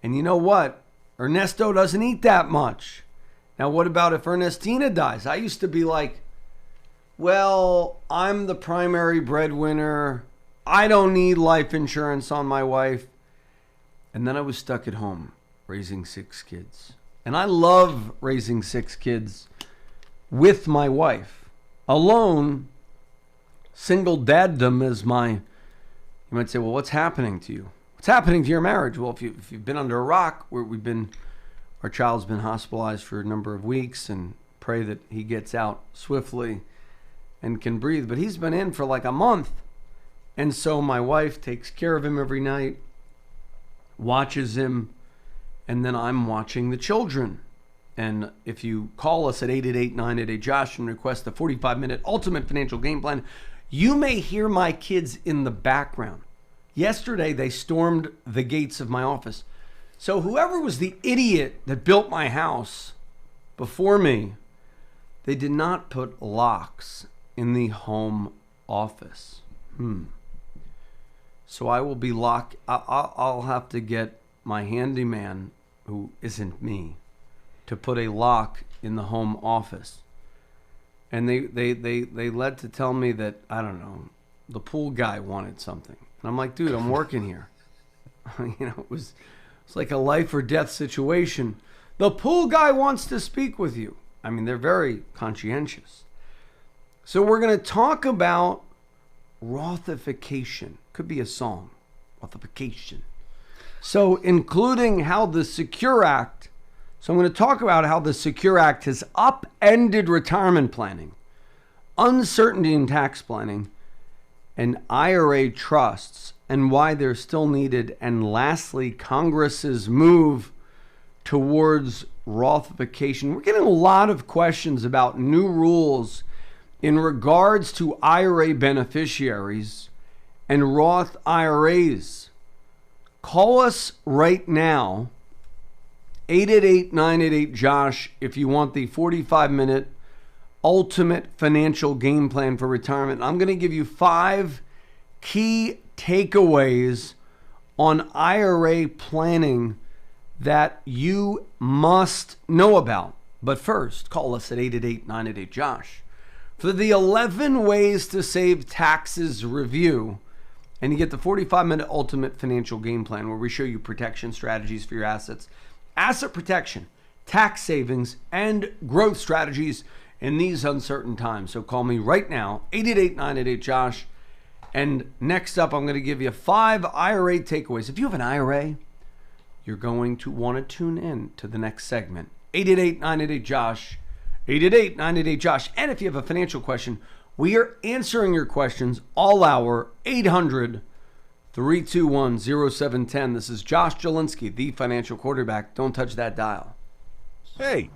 And you know what? Ernesto doesn't eat that much. Now, what about if Ernestina dies? I used to be like, well, I'm the primary breadwinner. I don't need life insurance on my wife. And then I was stuck at home raising 6 kids. And I love raising 6 kids with my wife. Alone, single daddom is you might say, well, what's happening to you? What's happening to your marriage? Well, if you've been under a rock, our child's been hospitalized for a number of weeks, and pray that he gets out swiftly and can breathe. But he's been in for like a month. And so my wife takes care of him every night, watches him, and then I'm watching the children. And if you call us at 888-988-JOSH and request the 45-minute ultimate financial game plan, you may hear my kids in the background. Yesterday, they stormed the gates of my office. So whoever was the idiot that built my house before me, they did not put locks in the home office. So I will be locked. I'll have to get my handyman, who isn't me, to put a lock in the home office. And they led to tell me that, I don't know, the pool guy wanted something. And I'm like, dude, I'm working here. It's like a life or death situation. The pool guy wants to speak with you. I mean, they're very conscientious. So we're going to talk about Rothification. Could be a song. Rothification. So including how the Secure Act. So I'm going to talk about how the Secure Act has upended retirement planning, uncertainty in tax planning, and IRA trusts, and why they're still needed. And lastly, Congress's move towards Rothification. We're getting a lot of questions about new rules in regards to IRA beneficiaries and Roth IRAs. Call us right now, 888-988-JOSH, if you want the 45-minute ultimate financial game plan for retirement. I'm going to give you 5 key takeaways on IRA planning that you must know about. But first, call us at 888-988-JOSH for the 11 ways to save taxes review. And you get the 45-minute ultimate financial game plan where we show you protection strategies for your assets, asset protection, tax savings, and growth strategies in these uncertain times. So call me right now, 888-988-JOSH. And next up, I'm going to give you 5 IRA takeaways. If you have an IRA, you're going to want to tune in to the next segment. 888-988-JOSH, 888-988-JOSH. And if you have a financial question, We are answering your questions all hour. 800-321-0710. This is Josh Jalinski, the financial quarterback. Don't touch that dial. Hey,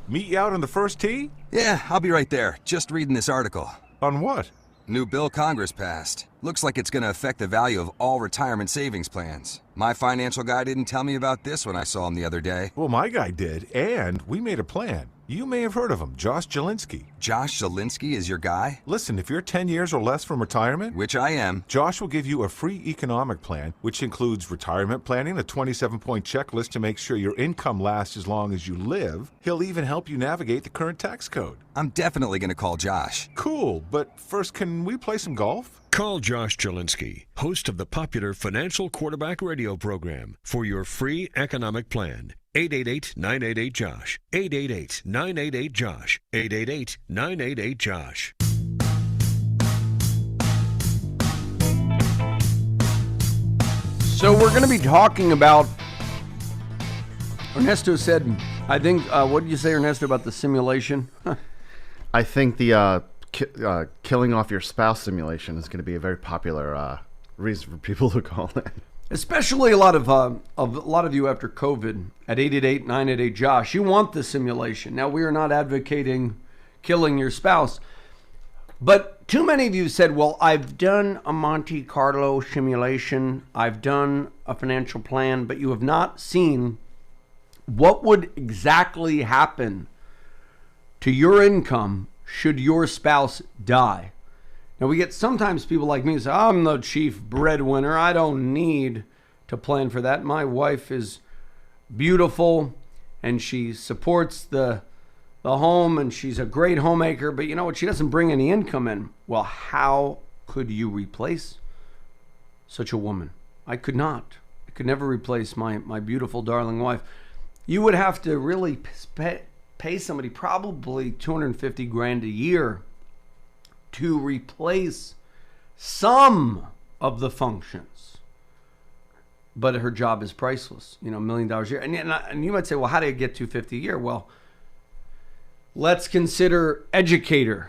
meet you out on the first tee? Yeah, I'll be right there. Just reading this article. On what? New bill Congress passed. Looks like it's going to affect the value of all retirement savings plans. My financial guy didn't tell me about this when I saw him the other day. Well, my guy did, and we made a plan. You may have heard of him, Josh Jalinski. Josh Jalinski is your guy? Listen, if you're 10 years or less from retirement, Which I am. Josh will give you a free economic plan, which includes retirement planning, a 27-point checklist to make sure your income lasts as long as you live. He'll even help you navigate the current tax code. I'm definitely going to call Josh. Cool, but first, can we play some golf? Call Josh Jalinski, host of the popular Financial Quarterback radio program, for your free economic plan. 888-988-JOSH. 888-988-JOSH. 888-988-JOSH. So we're going to be talking about, Ernesto said, I think, what did you say, Ernesto, about the simulation? I think the killing off your spouse simulation is going to be a very popular reason for people to call in. Especially a lot of you after COVID at 888-988-JOSH. You want the simulation. Now, we are not advocating killing your spouse, but too many of you said, well, I've done a Monte Carlo simulation, I've done a financial plan, but you have not seen what would exactly happen to your income should your spouse die. Now, we get sometimes people like me say, I'm the chief breadwinner. I don't need to plan for that. My wife is beautiful and she supports the home and she's a great homemaker, but you know what? She doesn't bring any income in. Well, how could you replace such a woman? I could not. I could never replace my beautiful, darling wife. You would have to really pay somebody probably $250,000 a year to replace some of the functions, but her job is priceless. $1 million a year, and you might say, well, how do you get $250,000 a year? Well, let's consider educator,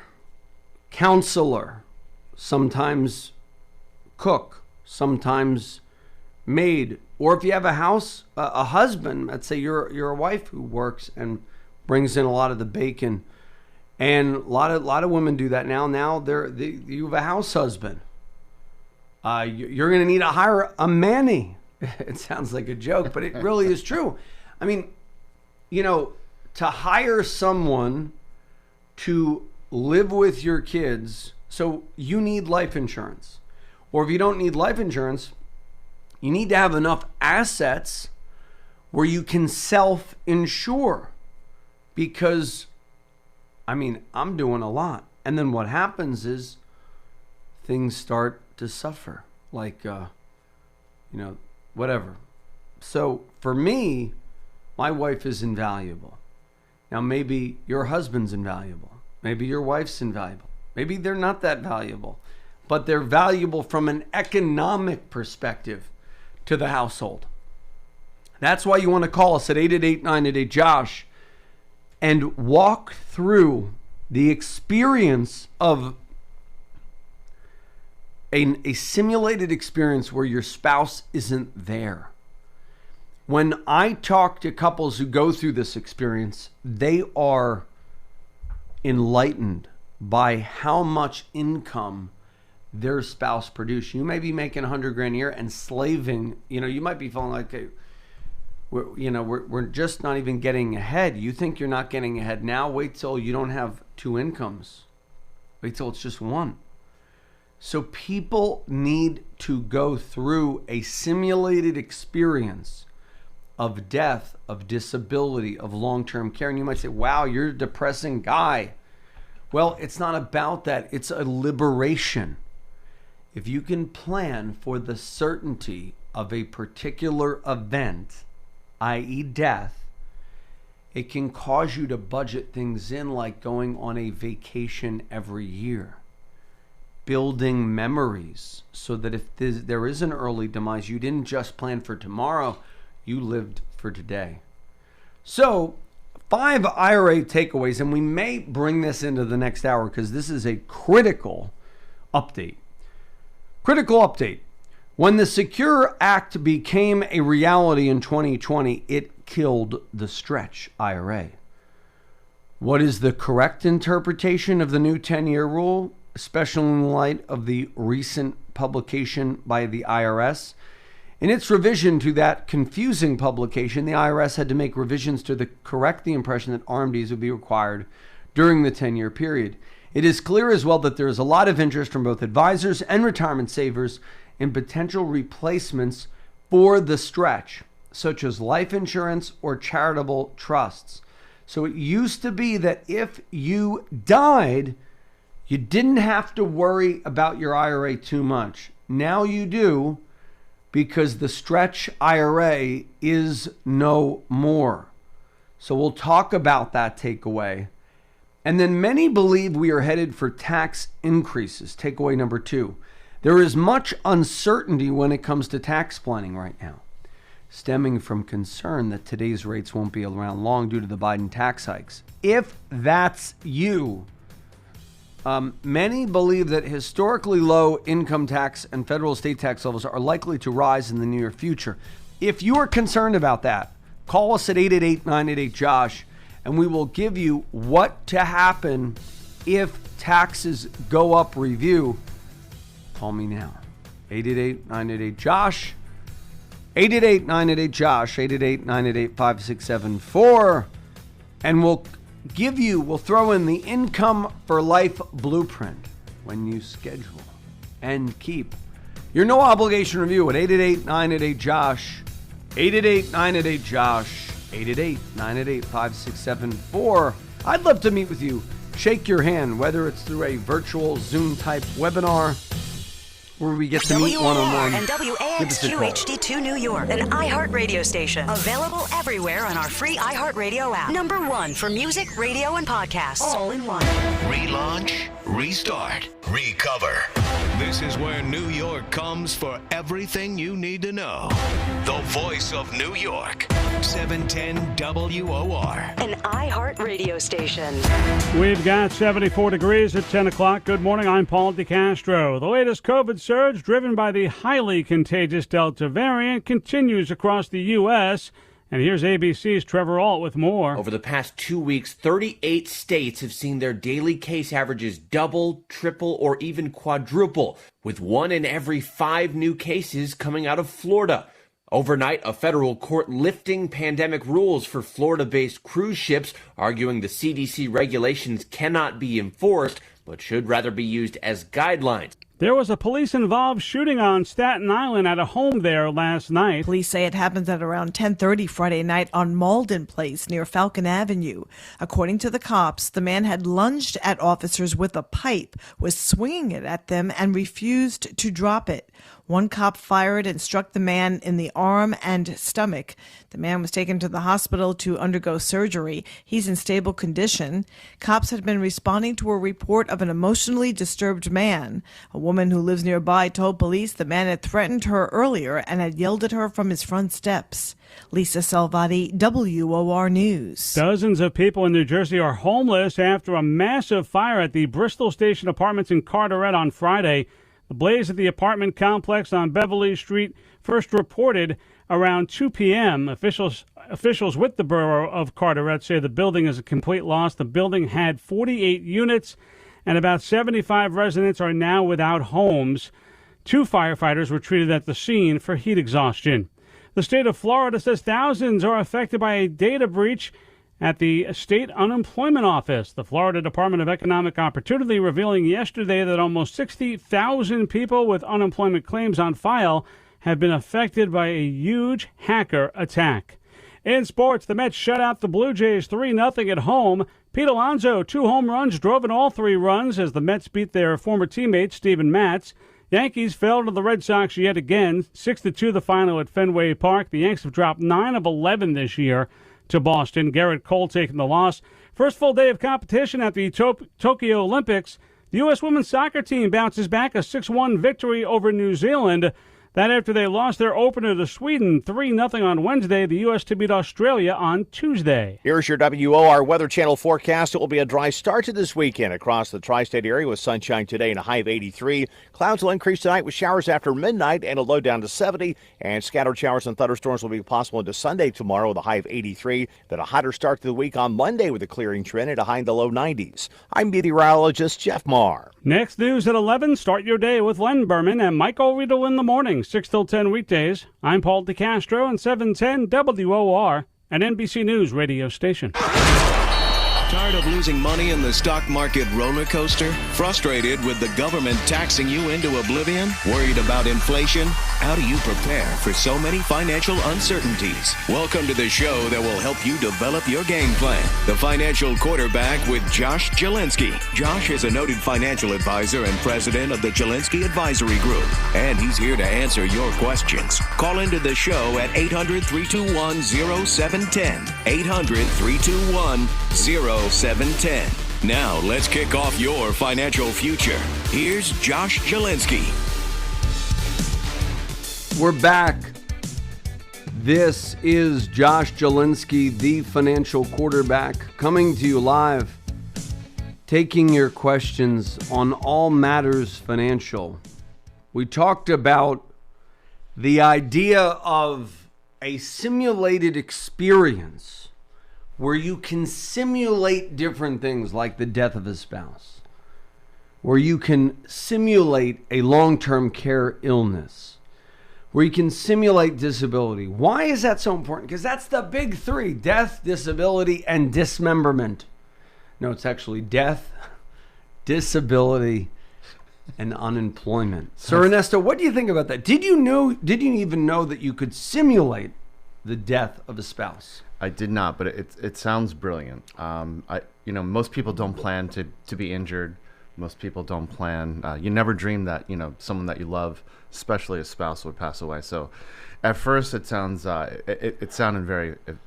counselor, sometimes cook, sometimes maid, or if you have a house, a husband. Let's say you're a wife who works and brings in a lot of the bacon. And a lot of women do that now. Now you have a house husband. You're going to need to hire a manny. It sounds like a joke, but it really is true. I mean, to hire someone to live with your kids, so you need life insurance. Or if you don't need life insurance, you need to have enough assets where you can self-insure. Because I'm doing a lot. And then what happens is things start to suffer, like, whatever. So for me, my wife is invaluable. Now, maybe your husband's invaluable. Maybe your wife's invaluable. Maybe they're not that valuable, but they're valuable from an economic perspective to the household. That's why you want to call us at 888-988-JOSH. And walk through the experience of a simulated experience where your spouse isn't there. When I talk to couples who go through this experience, they are enlightened by how much income their spouse produces. You may be making $100,000 a year and slaving. You might be feeling like, we're just not even getting ahead. You think you're not getting ahead now? Wait till you don't have two incomes. Wait till it's just one. So people need to go through a simulated experience of death, of disability, of long-term care. And you might say, wow, you're a depressing guy. Well, it's not about that. It's a liberation. If you can plan for the certainty of a particular event, i.e. death, it can cause you to budget things in, like going on a vacation every year, building memories, so that if there is an early demise, you didn't just plan for tomorrow, you lived for today. So 5 IRA takeaways, and we may bring this into the next hour because this is a critical update. Critical update. When the Secure Act became a reality in 2020, it killed the stretch IRA. What is the correct interpretation of the new 10-year rule, especially in light of the recent publication by the IRS? In its revision to that confusing publication, the IRS had to make revisions to correct the impression that RMDs would be required during the 10-year period. It is clear as well that there is a lot of interest from both advisors and retirement savers in potential replacements for the stretch, such as life insurance or charitable trusts. So it used to be that if you died, you didn't have to worry about your IRA too much. Now you do, because the stretch IRA is no more. So we'll talk about that takeaway. And then many believe we are headed for tax increases. Takeaway number 2. There is much uncertainty when it comes to tax planning right now, stemming from concern that today's rates won't be around long due to the Biden tax hikes. If that's you, many believe that historically low income tax and federal state tax levels are likely to rise in the near future. If you are concerned about that, call us at 888-988-JOSH, and we will give you what to happen if taxes go up review. Call me now. 888-988-JOSH. 888-988-JOSH. 888-988-5674. And we'll throw in the Income for Life Blueprint when you schedule and keep your no obligation review at 888-988-JOSH. 888-988-JOSH. 888-988-5674. I'd love to meet with you, shake your hand, whether it's through a virtual Zoom-type webinar where we get to meet one-on-one. And WAXQ HD2 New York, an iHeart radio station. Available everywhere on our free iHeart Radio app. Number 1 for music, radio, and podcasts. All in one. Relaunch, restart, recover. This is where New York comes for everything you need to know. The voice of New York. 710 WOR. An iHeart radio station. We've got 74 degrees at 10 o'clock. Good morning. I'm Paul DeCastro. The latest COVID surge, driven by the highly contagious Delta variant, continues across the U.S., and here's ABC's Trevor Alt with more. Over the past 2 weeks, 38 states have seen their daily case averages double, triple, or even quadruple, with 1 in every 5 new cases coming out of Florida. Overnight, a federal court lifting pandemic rules for Florida-based cruise ships, arguing the CDC regulations cannot be enforced, but should rather be used as guidelines. There was a police-involved shooting on Staten Island at a home there last night. Police say it happened at around 10:30 Friday night on Malden Place near Falcon Avenue. According to the cops, the man had lunged at officers with a pipe, was swinging it at them, and refused to drop it. One cop fired and struck the man in the arm and stomach. The man was taken to the hospital to undergo surgery. He's in stable condition. Cops had been responding to a report of an emotionally disturbed man. A woman who lives nearby told police the man had threatened her earlier and had yelled at her from his front steps. Lisa Salvati, WOR News. Dozens of people in New Jersey are homeless after a massive fire at the Bristol Station Apartments in Carteret on Friday. The blaze at the apartment complex on Beverly Street first reported around 2 p.m. Officials with the borough of Carteret say the building is a complete loss. The building had 48 units, and about 75 residents are now without homes. 2 firefighters were treated at the scene for heat exhaustion. The state of Florida says thousands are affected by a data breach at the state unemployment office. The Florida Department of Economic Opportunity revealing yesterday that almost 60,000 people with unemployment claims on file have been affected by a huge hacker attack. In sports, the Mets shut out the Blue Jays 3-0 at home. Pete Alonso, 2 home runs, drove in all 3 runs as the Mets beat their former teammate Steven Matz. Yankees fell to the Red Sox yet again, 6-2 the final at Fenway Park. The Yanks have dropped 9 of 11 this year to Boston. Garrett Cole taking the loss. First full day of competition at the Tokyo Olympics. The U.S. women's soccer team bounces back a 6-1 victory over New Zealand. That after they lost their opener to Sweden 3-0 on Wednesday, the U.S. to beat Australia on Tuesday. Here's your WOR Weather Channel forecast. It will be a dry start to this weekend across the tri-state area with sunshine today and a high of 83. Clouds will increase tonight with showers after midnight and a low down to 70. And scattered showers and thunderstorms will be possible into Sunday tomorrow with a high of 83. Then a hotter start to the week on Monday with a clearing trend at a high in the low 90s. I'm meteorologist Jeff Marr. Next news at 11. Start your day with Len Berman and Michael Riedel in the morning, 6 till 10 weekdays. I'm Paul DeCastro on 710 WOR, an NBC News radio station. Tired of losing money in the stock market roller coaster? Frustrated with the government taxing you into oblivion? Worried about inflation? How do you prepare for so many financial uncertainties? Welcome to the show that will help you develop your game plan. The Financial Quarterback with Josh Jalinski. Josh is a noted financial advisor and president of the Jalinski Advisory Group, and he's here to answer your questions. Call into the show at 800-321-0710. 800-321-0710. Now, let's kick off your financial future. Here's Josh Jalinski. We're back. This is Josh Jalinski, the Financial Quarterback, coming to you live, taking your questions on all matters financial. We talked about the idea of a simulated experience where you can simulate different things like the death of a spouse, where you can simulate a long-term care illness, where you can simulate disability. Why is that so important? Because that's the big three: death, disability, and dismemberment. No, it's actually death, disability, and unemployment. So Ernesto, what do you think about that? Did you even know that you could simulate the death of a spouse? I did not, but it sounds brilliant. Most people don't plan to be injured. Most people don't plan. You never dream that someone that you love, especially a spouse, would pass away. So, at first, it sounds it sounded very it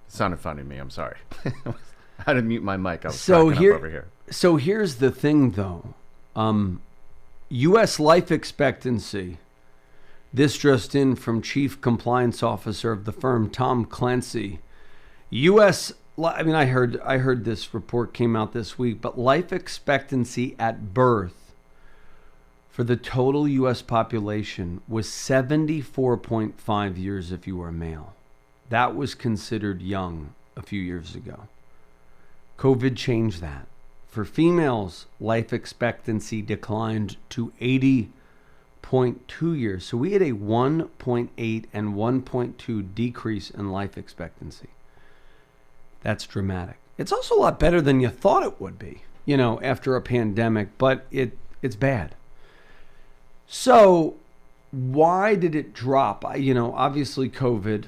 sounded funny to me. I'm sorry. I had to mute my mic. I was cracking up over here. So here's the thing, though. U.S. life expectancy. This just in from Chief Compliance Officer of the firm, Tom Clancy. I heard this report came out this week, but life expectancy at birth for the total U.S. population was 74.5 years if you were a male. That was considered young a few years ago. COVID changed that. For females, life expectancy declined to 80.2 years. So we had a 1.8 and 1.2 decrease in life expectancy. That's dramatic. It's also a lot better than you thought it would be, after a pandemic, but it's bad. So why did it drop? Obviously COVID.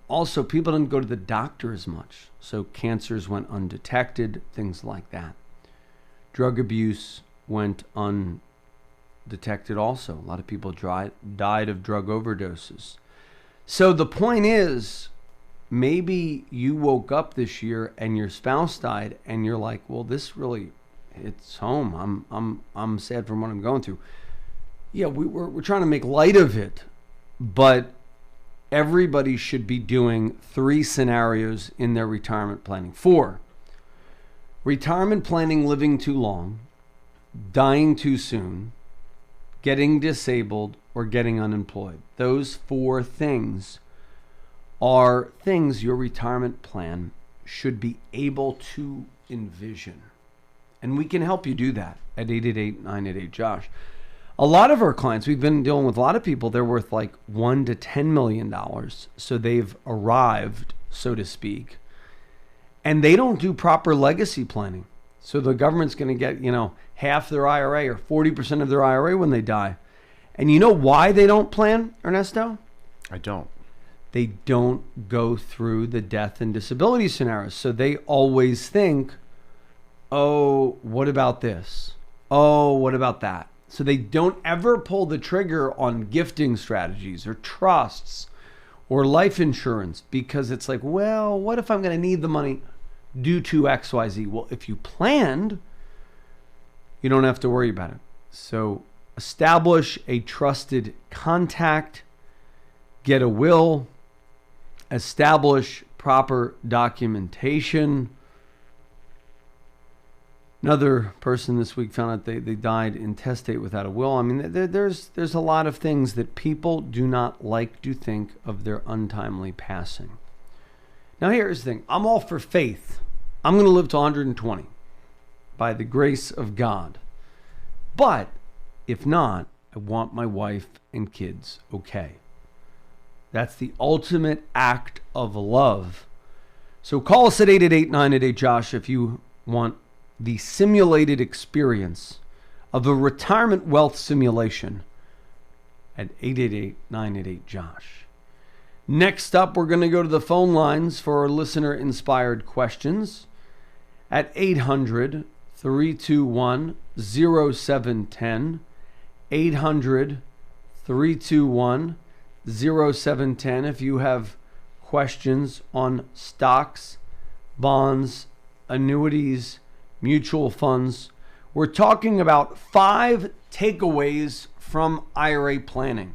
Also, people didn't go to the doctor as much. So cancers went undetected, things like that. Drug abuse went undetected also. A lot of people died of drug overdoses. So the point is, maybe you woke up this year and your spouse died and you're like, well, this really hits home. I'm sad from what I'm going through. Yeah, we're trying to make light of it, but everybody should be doing 3 scenarios in their retirement planning. 4, retirement planning: living too long, dying too soon, getting disabled, or getting unemployed. Those 4 things are things your retirement plan should be able to envision. And we can help you do that at 888-988-JOSH. A lot of our clients, we've been dealing with a lot of people, they're worth like $1 to $10 million. So they've arrived, so to speak, and they don't do proper legacy planning. So the government's going to get, half their IRA or 40% of their IRA when they die. And you know why they don't plan, Ernesto? I don't. They don't go through the death and disability scenarios. So they always think, oh, what about this? Oh, what about that? So they don't ever pull the trigger on gifting strategies or trusts or life insurance, because it's like, well, what if I'm going to need the money due to XYZ? Well, if you planned, you don't have to worry about it. So establish a trusted contact, get a will, establish proper documentation. Another person this week found out they died intestate without a will. I mean, there's a lot of things that people do not like to think of their untimely passing. Now, here's the thing. I'm all for faith. I'm going to live to 120 by the grace of God. But if not, I want my wife and kids okay. That's the ultimate act of love. So call us at 888-988-JOSH if you want the simulated experience of a retirement wealth simulation at 888-988-JOSH. Next up, we're going to go to the phone lines for our listener-inspired questions at 800-321-0710, 800-321-0710. If you have questions on stocks, bonds, annuities, mutual funds. We're talking about 5 takeaways from IRA planning.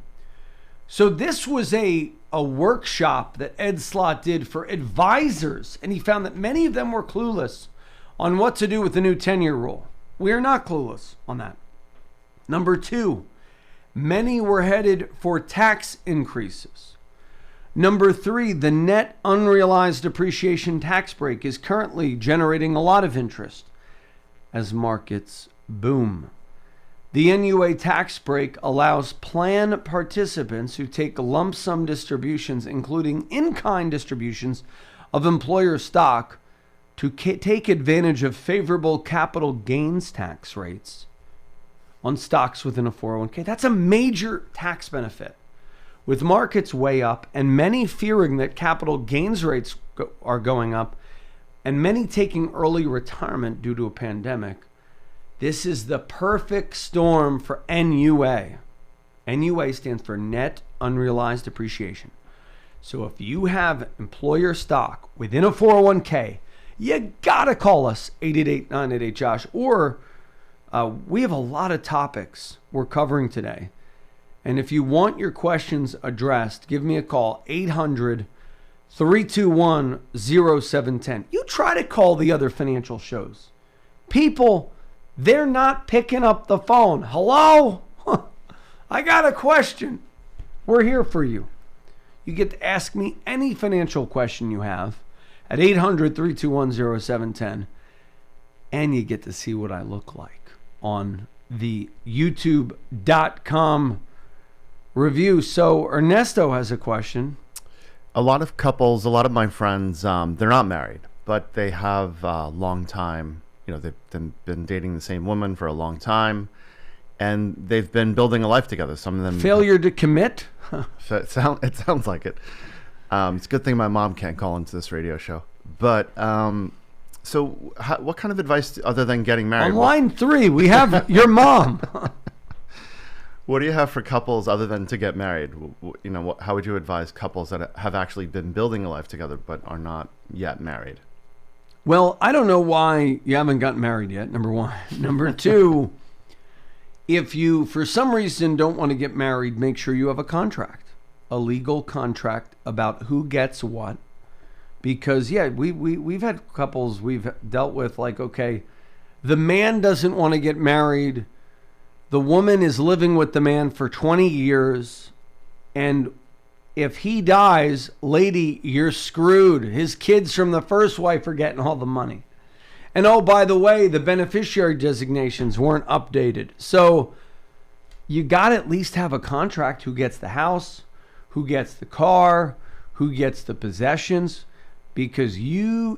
So this was a workshop that Ed Slott did for advisors, and he found that many of them were clueless on what to do with the new 10-year rule. We are not clueless on that. Number 2, many were headed for tax increases. Number 3, the net unrealized appreciation tax break is currently generating a lot of interest as markets boom. The NUA tax break allows plan participants who take lump sum distributions, including in-kind distributions of employer stock, to take advantage of favorable capital gains tax rates on stocks within a 401k. That's a major tax benefit. With markets way up and many fearing that capital gains rates are going up and many taking early retirement due to a pandemic, this is the perfect storm for NUA. NUA stands for net unrealized appreciation. So if you have employer stock within a 401k, you gotta call us 888-988-JOSH, or we have a lot of topics we're covering today. And if you want your questions addressed, give me a call, 800-321-0710. You try to call the other financial shows. People, they're not picking up the phone. Hello? I got a question. We're here for you. You get to ask me any financial question you have at 800-321-0710. And you get to see what I look like on the youtube.com review. So Ernesto has a question. A lot of couples, a lot of my friends, they're not married, but they have a long time, they've been dating the same woman for a long time, and they've been building a life together. Some of them failure to commit. It sounds like it. It's a good thing my mom can't call into this radio show. But so what kind of advice, other than getting married? On line 3, we have your mom. What do you have for couples other than to get married? How would you advise couples that have actually been building a life together but are not yet married? Well, I don't know why you haven't gotten married yet, number 1. Number 2, if you, for some reason, don't want to get married, make sure you have a contract, a legal contract about who gets what. Because, we've had couples we've dealt with, like, okay, the man doesn't want to get married. The woman is living with the man for 20 years, and if he dies, lady, you're screwed. His kids from the first wife are getting all the money. And oh, by the way, the beneficiary designations weren't updated. So you got to at least have a contract. Who gets the house, who gets the car, who gets the possessions, because even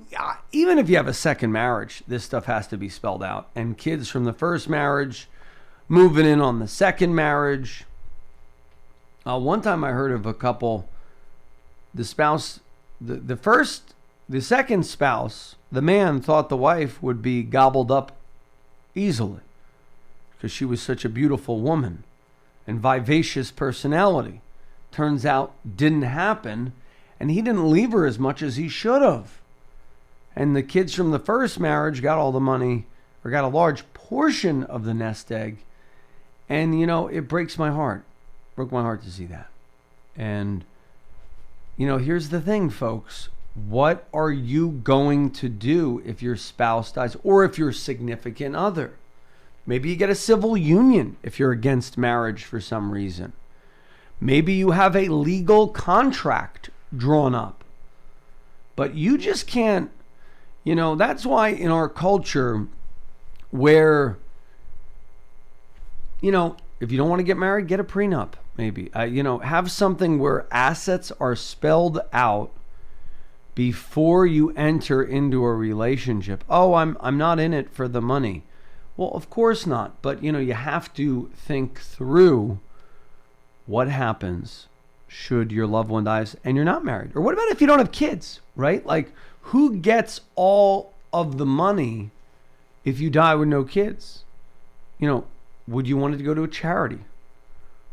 if you have a second marriage, this stuff has to be spelled out. And kids from the first marriage moving in on the second marriage. One time I heard of a couple, the spouse, the second spouse, the man thought the wife would be gobbled up easily because she was such a beautiful woman and vivacious personality. Turns out didn't happen, and he didn't leave her as much as he should have. And the kids from the first marriage got all the money, or got a large portion of the nest egg. And, it breaks my heart. Broke my heart to see that. And, here's the thing, folks. What are you going to do if your spouse dies or if your significant other? Maybe you get a civil union if you're against marriage for some reason. Maybe you have a legal contract drawn up. But you just can't, that's why in our culture where, if you don't want to get married, get a prenup, maybe. Have something where assets are spelled out before you enter into a relationship. Oh, I'm not in it for the money. Well, of course not. But, you have to think through what happens should your loved one die and you're not married. Or what about if you don't have kids, right? Like, who gets all of the money if you die with no kids? Would you want it to go to a charity?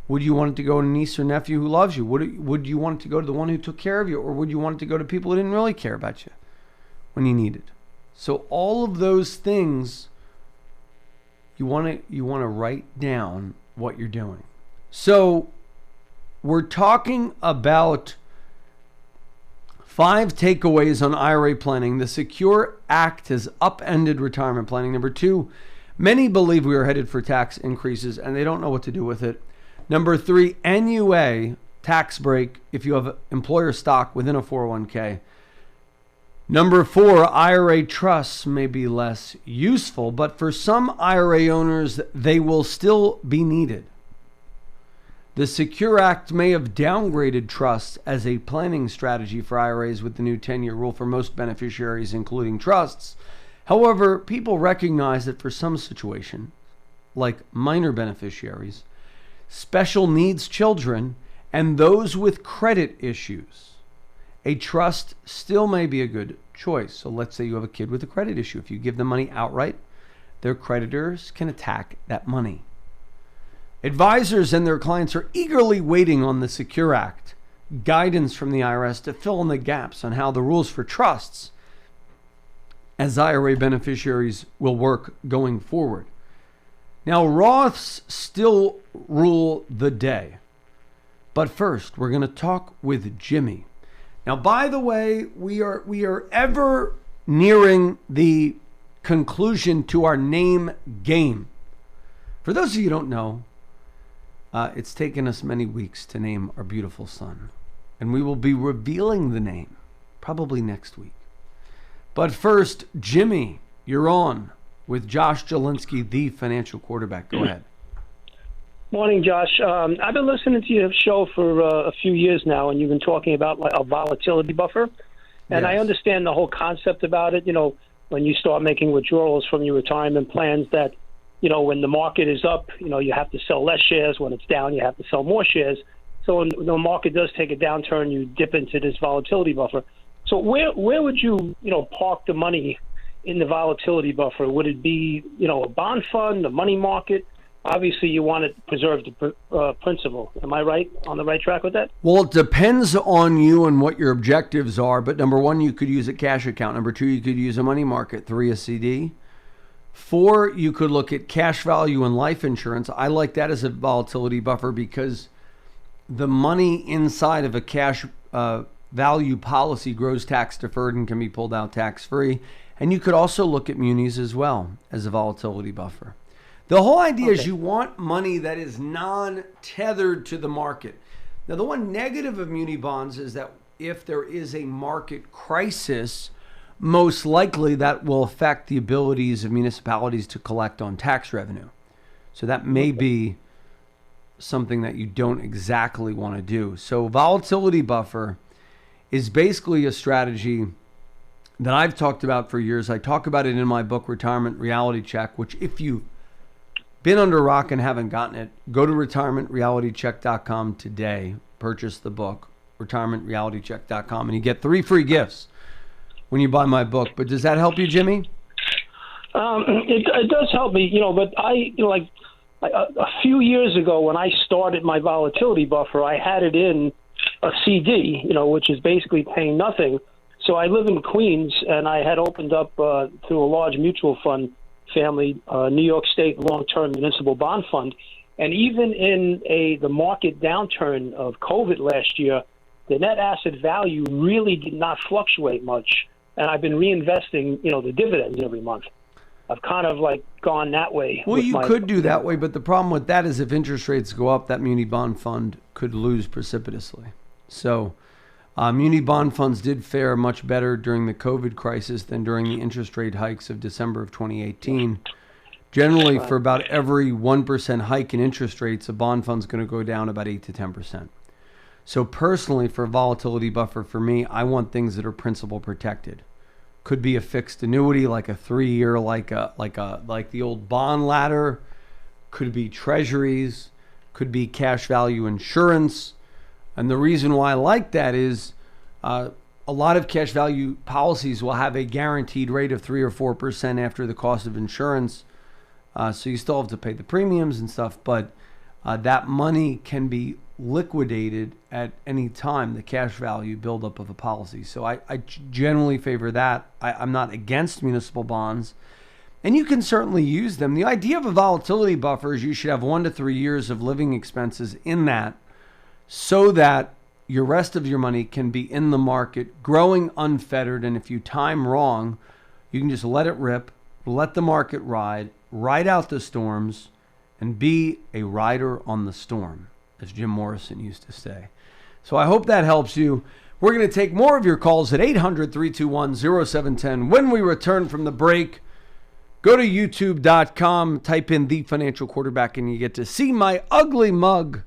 Would you want it to go to a niece or nephew who loves you? Would you want it to go to the one who took care of you? Or would you want it to go to people who didn't really care about you when you needed? So all of those things, you want to write down what you're doing. So we're talking about 5 takeaways on IRA planning. The Secure Act has upended retirement planning. Number 2, many believe we are headed for tax increases and they don't know what to do with it. Number 3, NUA tax break if you have employer stock within a 401k. Number 4, IRA trusts may be less useful, but for some IRA owners, they will still be needed. The Secure Act may have downgraded trusts as a planning strategy for IRAs with the new 10-year rule for most beneficiaries, including trusts. However, people recognize that for some situations, like minor beneficiaries, special needs children, and those with credit issues, a trust still may be a good choice. So let's say you have a kid with a credit issue. If you give them money outright, their creditors can attack that money. Advisors and their clients are eagerly waiting on the Secure Act guidance from the IRS to fill in the gaps on how the rules for trusts as IRA beneficiaries will work going forward. Now, Roths still rule the day. But first, we're going to talk with Jimmy. Now, by the way, we are ever nearing the conclusion to our name game. For those of you who don't know, it's taken us many weeks to name our beautiful son. And we will be revealing the name probably next week. But first, Jimmy, you're on with Josh Jalinski, the financial quarterback. Go ahead. Morning, Josh. I've been listening to your show for a few years now, and you've been talking about like a volatility buffer. And yes. I understand the whole concept about it. When you start making withdrawals from your retirement plans, that, when the market is up, you have to sell less shares. When it's down, you have to sell more shares. So when the market does take a downturn, you dip into this volatility buffer. So where would you, park the money in the volatility buffer? Would it be, a bond fund, a money market? Obviously, you want to preserve the principal. Am I right, on the right track with that? Well, it depends on you and what your objectives are. But number 1, you could use a cash account. Number 2, you could use a money market. 3, a CD. 4, you could look at cash value and life insurance. I like that as a volatility buffer because the money inside of a cash value policy grows tax deferred and can be pulled out tax free. And you could also look at munis as well as a volatility buffer. The whole idea is you want money that is non-tethered to the market. Now, the one negative of muni bonds is that if there is a market crisis, most likely that will affect the abilities of municipalities to collect on tax revenue. So that may be something that you don't exactly want to do. So volatility buffer is basically a strategy that I've talked about for years. I talk about it in my book, Retirement Reality Check, which if you've been under a rock and haven't gotten it, go to retirementrealitycheck.com today. Purchase the book, retirementrealitycheck.com, and you get 3 free gifts when you buy my book. But does that help you, Jimmy? It does help me, but a few years ago when I started my volatility buffer, I had it in a CD, which is basically paying nothing. So I live in Queens, and I had opened up through a large mutual fund family, New York State long-term municipal bond fund, And even in the market downturn of COVID last year, the net asset value really did not fluctuate much. And I've been reinvesting, the dividends every month. I've kind of like gone that way. Well, you could do that way, but the problem with that is if interest rates go up, that muni bond fund could lose precipitously. So muni bond funds did fare much better during the COVID crisis than during the interest rate hikes of December of 2018. Generally, for about every 1% hike in interest rates, a bond fund's going to go down about 8 to 10%. So personally, for a volatility buffer, for me, I want things that are principal protected. Could be a fixed annuity, like a 3-year, like the old bond ladder. Could be treasuries. Could be cash value insurance. And the reason why I like that is a lot of cash value policies will have a guaranteed rate of 3 or 4% after the cost of insurance. So you still have to pay the premiums and stuff, but that money can be liquidated at any time, the cash value buildup of a policy. So I generally favor that. I'm not against municipal bonds, and you can certainly use them. The idea of a volatility buffer is you should have 1 to 3 years of living expenses in that, so that your rest of your money can be in the market, growing unfettered, and if you time wrong, you can just let it rip, let the market ride out the storms, and be a rider on the storm, as Jim Morrison used to say. So I hope that helps you. We're going to take more of your calls at 800-321-0710. When we return from the break, go to youtube.com, type in The Financial Quarterback, and you get to see my ugly mug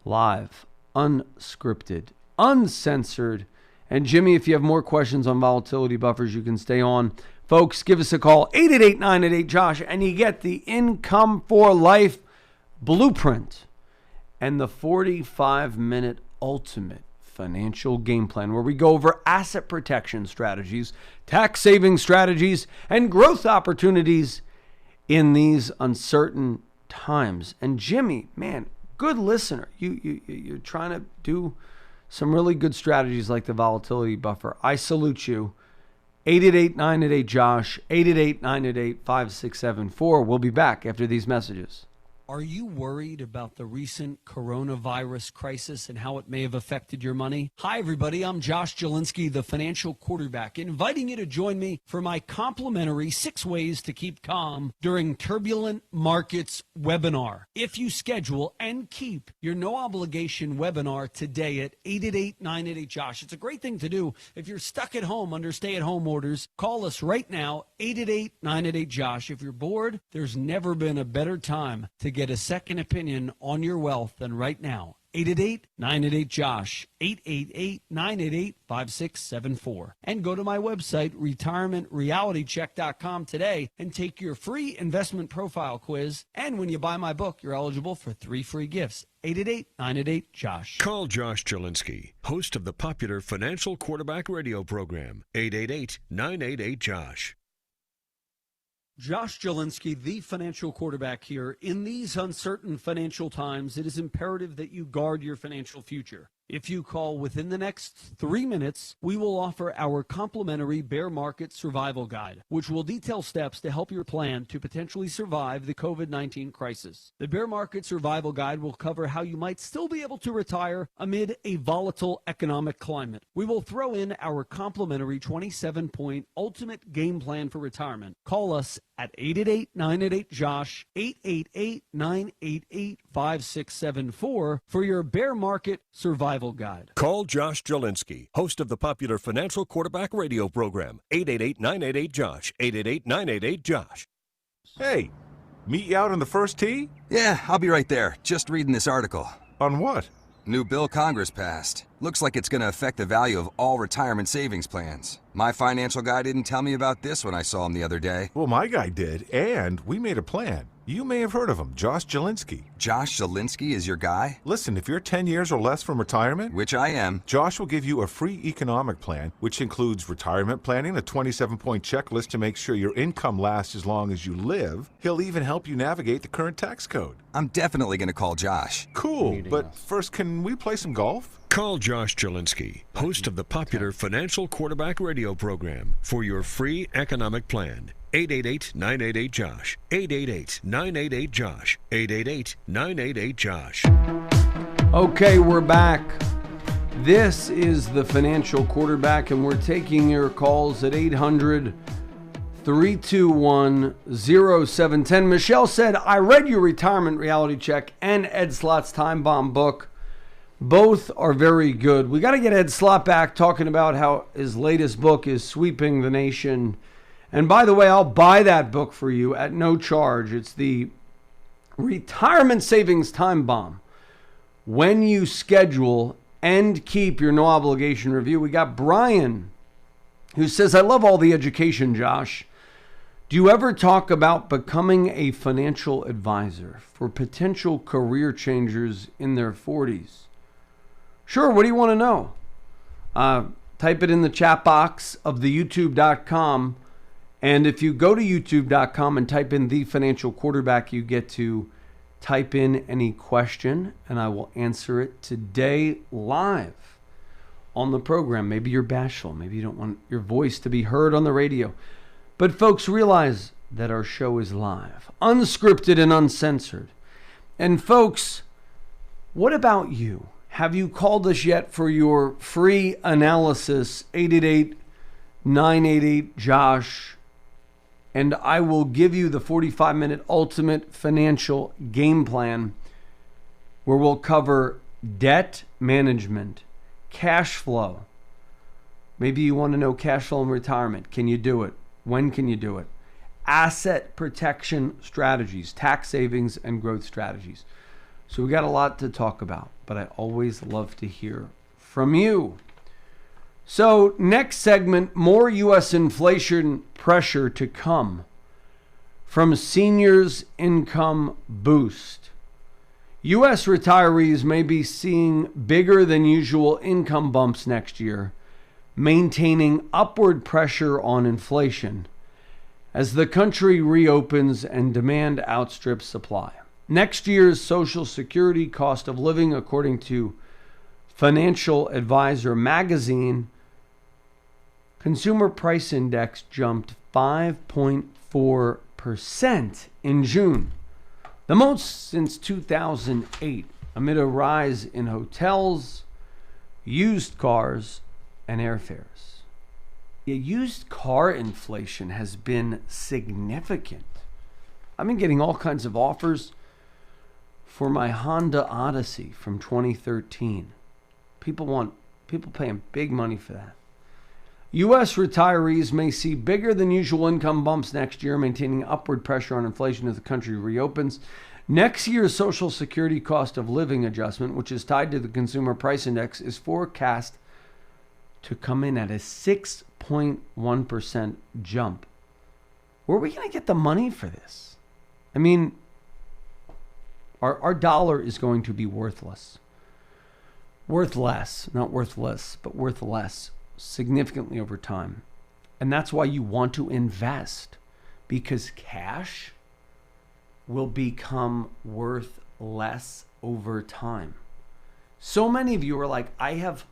live, unscripted, uncensored. And Jimmy, if you have more questions on volatility buffers, you can stay on. Folks, give us a call, 888-988-JOSH, and you get the Income for Life Blueprint and the 45-minute ultimate financial game plan, where we go over asset protection strategies, tax saving strategies, and growth opportunities in these uncertain times. And Jimmy, man, good listener. You're trying to do some really good strategies like the volatility buffer. I salute you. 888-988-JOSH, 888-988-5674. We'll be back after these messages. Are you worried about the recent coronavirus crisis and how it may have affected your money? Hi, everybody. I'm Josh Jalinski, the financial quarterback, inviting you to join me for my complimentary 6 Ways to Keep Calm During Turbulent Markets webinar. If you schedule and keep your no-obligation webinar today at 888-988-JOSH, it's a great thing to do. If you're stuck at home under stay-at-home orders, call us right now, 888-988-JOSH. If you're bored, there's never been a better time to get a second opinion on your wealth than right now. 888-988-JOSH, 888-988-5674. And go to my website, retirementrealitycheck.com today and take your free investment profile quiz. And when you buy my book, you're eligible for 3 free gifts. 888-988-JOSH. Call Josh Jalinski, host of the popular Financial Quarterback radio program. 888-988-JOSH. Josh Jalinski, the financial quarterback here. In these uncertain financial times, it is imperative that you guard your financial future. If you call within the next 3 minutes, we will offer our complimentary bear market survival guide, which will detail steps to help your plan to potentially survive the COVID-19 crisis. The bear market survival guide will cover how you might still be able to retire amid a volatile economic climate. We will throw in our complimentary 27-point ultimate game plan for retirement. Call us at 888-988-JOSH, 888-988-5674 for your bear market survival guide. Call Josh Jalinski, host of the popular Financial Quarterback radio program. 888-988-JOSH, 888-988-JOSH. Hey, meet you out on the first tee? Yeah, I'll be right there. Just reading this article. On what? New bill Congress passed. Looks like it's going to affect the value of all retirement savings plans. My financial guy didn't tell me about this when I saw him the other day. Well, my guy did, and we made a plan. You may have heard of him, Josh Jalinski. Josh Jalinski is your guy? Listen, if you're 10 years or less from retirement, which I am, Josh will give you a free economic plan, which includes retirement planning, a 27-point checklist to make sure your income lasts as long as you live. He'll even help you navigate the current tax code. I'm definitely going to call Josh. Cool, but first, can we play some golf? Call Josh Jalinski, host of the popular Financial Quarterback radio program, for your free economic plan. 888-988-JOSH. 888-988-JOSH. 888-988-JOSH. Okay, we're back. This is the Financial Quarterback, and we're taking your calls at 800-321-0710. Michelle said, I read your Retirement Reality Check and Ed Slott's Time Bomb book. Both are very good. We got to get Ed Slott back talking about how his latest book is sweeping the nation. And by the way, I'll buy that book for you at no charge. It's the Retirement Savings Time Bomb. When you schedule and keep your no obligation review. We got Brian, who says, I love all the education, Josh. Do you ever talk about becoming a financial advisor for potential career changers in their 40s? Sure, what do you want to know? Type it in the chat box of the youtube.com. And if you go to youtube.com and type in The Financial Quarterback, you get to type in any question, and I will answer it today live on the program. Maybe you're bashful. Maybe you don't want your voice to be heard on the radio. But folks, realize that our show is live, unscripted and uncensored. And folks, what about you? Have you called us yet for your free analysis? 888-988-JOSH. And I will give you the 45-minute ultimate financial game plan where we'll cover debt management, cash flow. Maybe you want to know cash flow in retirement. Can you do it? When can you do it? Asset protection strategies, tax savings, and growth strategies. So we got a lot to talk about, but I always love to hear from you. So next segment, more U.S. inflation pressure to come from seniors' income boost. U.S. retirees may be seeing bigger than usual income bumps next year, maintaining upward pressure on inflation as the country reopens and demand outstrips supply. Next year's Social Security cost of living, according to Financial Advisor magazine, Consumer Price Index jumped 5.4% in June, the most since 2008, amid a rise in hotels, used cars, and airfares. Yeah, used car inflation has been significant. I've been getting all kinds of offers for my Honda Odyssey from 2013. People paying big money for that. U.S. retirees may see bigger than usual income bumps next year, maintaining upward pressure on inflation as the country reopens. Next year's Social Security cost of living adjustment, which is tied to the Consumer Price Index, is forecast to come in at a 6.1% jump. Where are we going to get the money for this? I mean, our dollar is going to be worthless. Worth less, not worthless, but worth less significantly over time. And that's why you want to invest, because cash will become worth less over time. So many of you are like, I have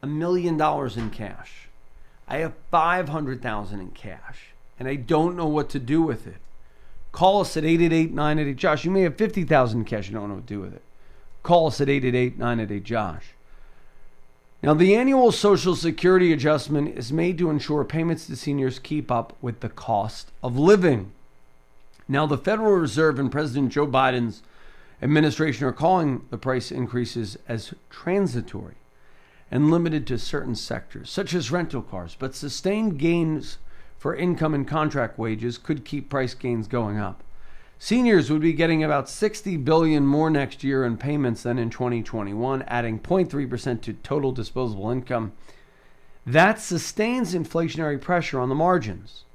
$1 million in cash. I have $500,000 in cash, and I don't know what to do with it. Call us at 888-988-JOSH. You may have $50,000 in cash, you don't know what to do with it. Call us at 888-988-JOSH. Now, the annual Social Security adjustment is made to ensure payments to seniors keep up with the cost of living. Now, the Federal Reserve and President Joe Biden's administration are calling the price increases as transitory and limited to certain sectors, such as rental cars, but sustained gains for income and contract wages could keep price gains going up. Seniors would be getting about $60 billion more next year in payments than in 2021, adding 0.3% to total disposable income. That sustains inflationary pressure on the margins.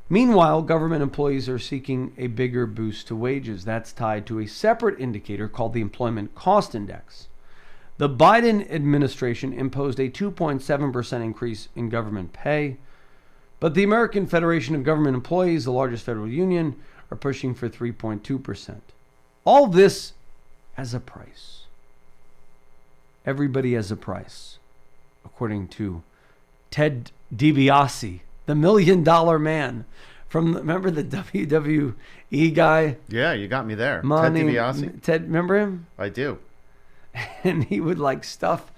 Meanwhile, government employees are seeking a bigger boost to wages. That's tied to a separate indicator called the Employment Cost Index. The Biden administration imposed a 2.7% increase in government pay, but the American Federation of Government Employees, the largest federal union, are pushing for 3.2%. All this has a price. Everybody has a price, according to Ted DiBiase, the $1 million man remember the WWE guy? Yeah, you got me there. Money, Ted DiBiase. Ted, remember him? I do. And he would like stuff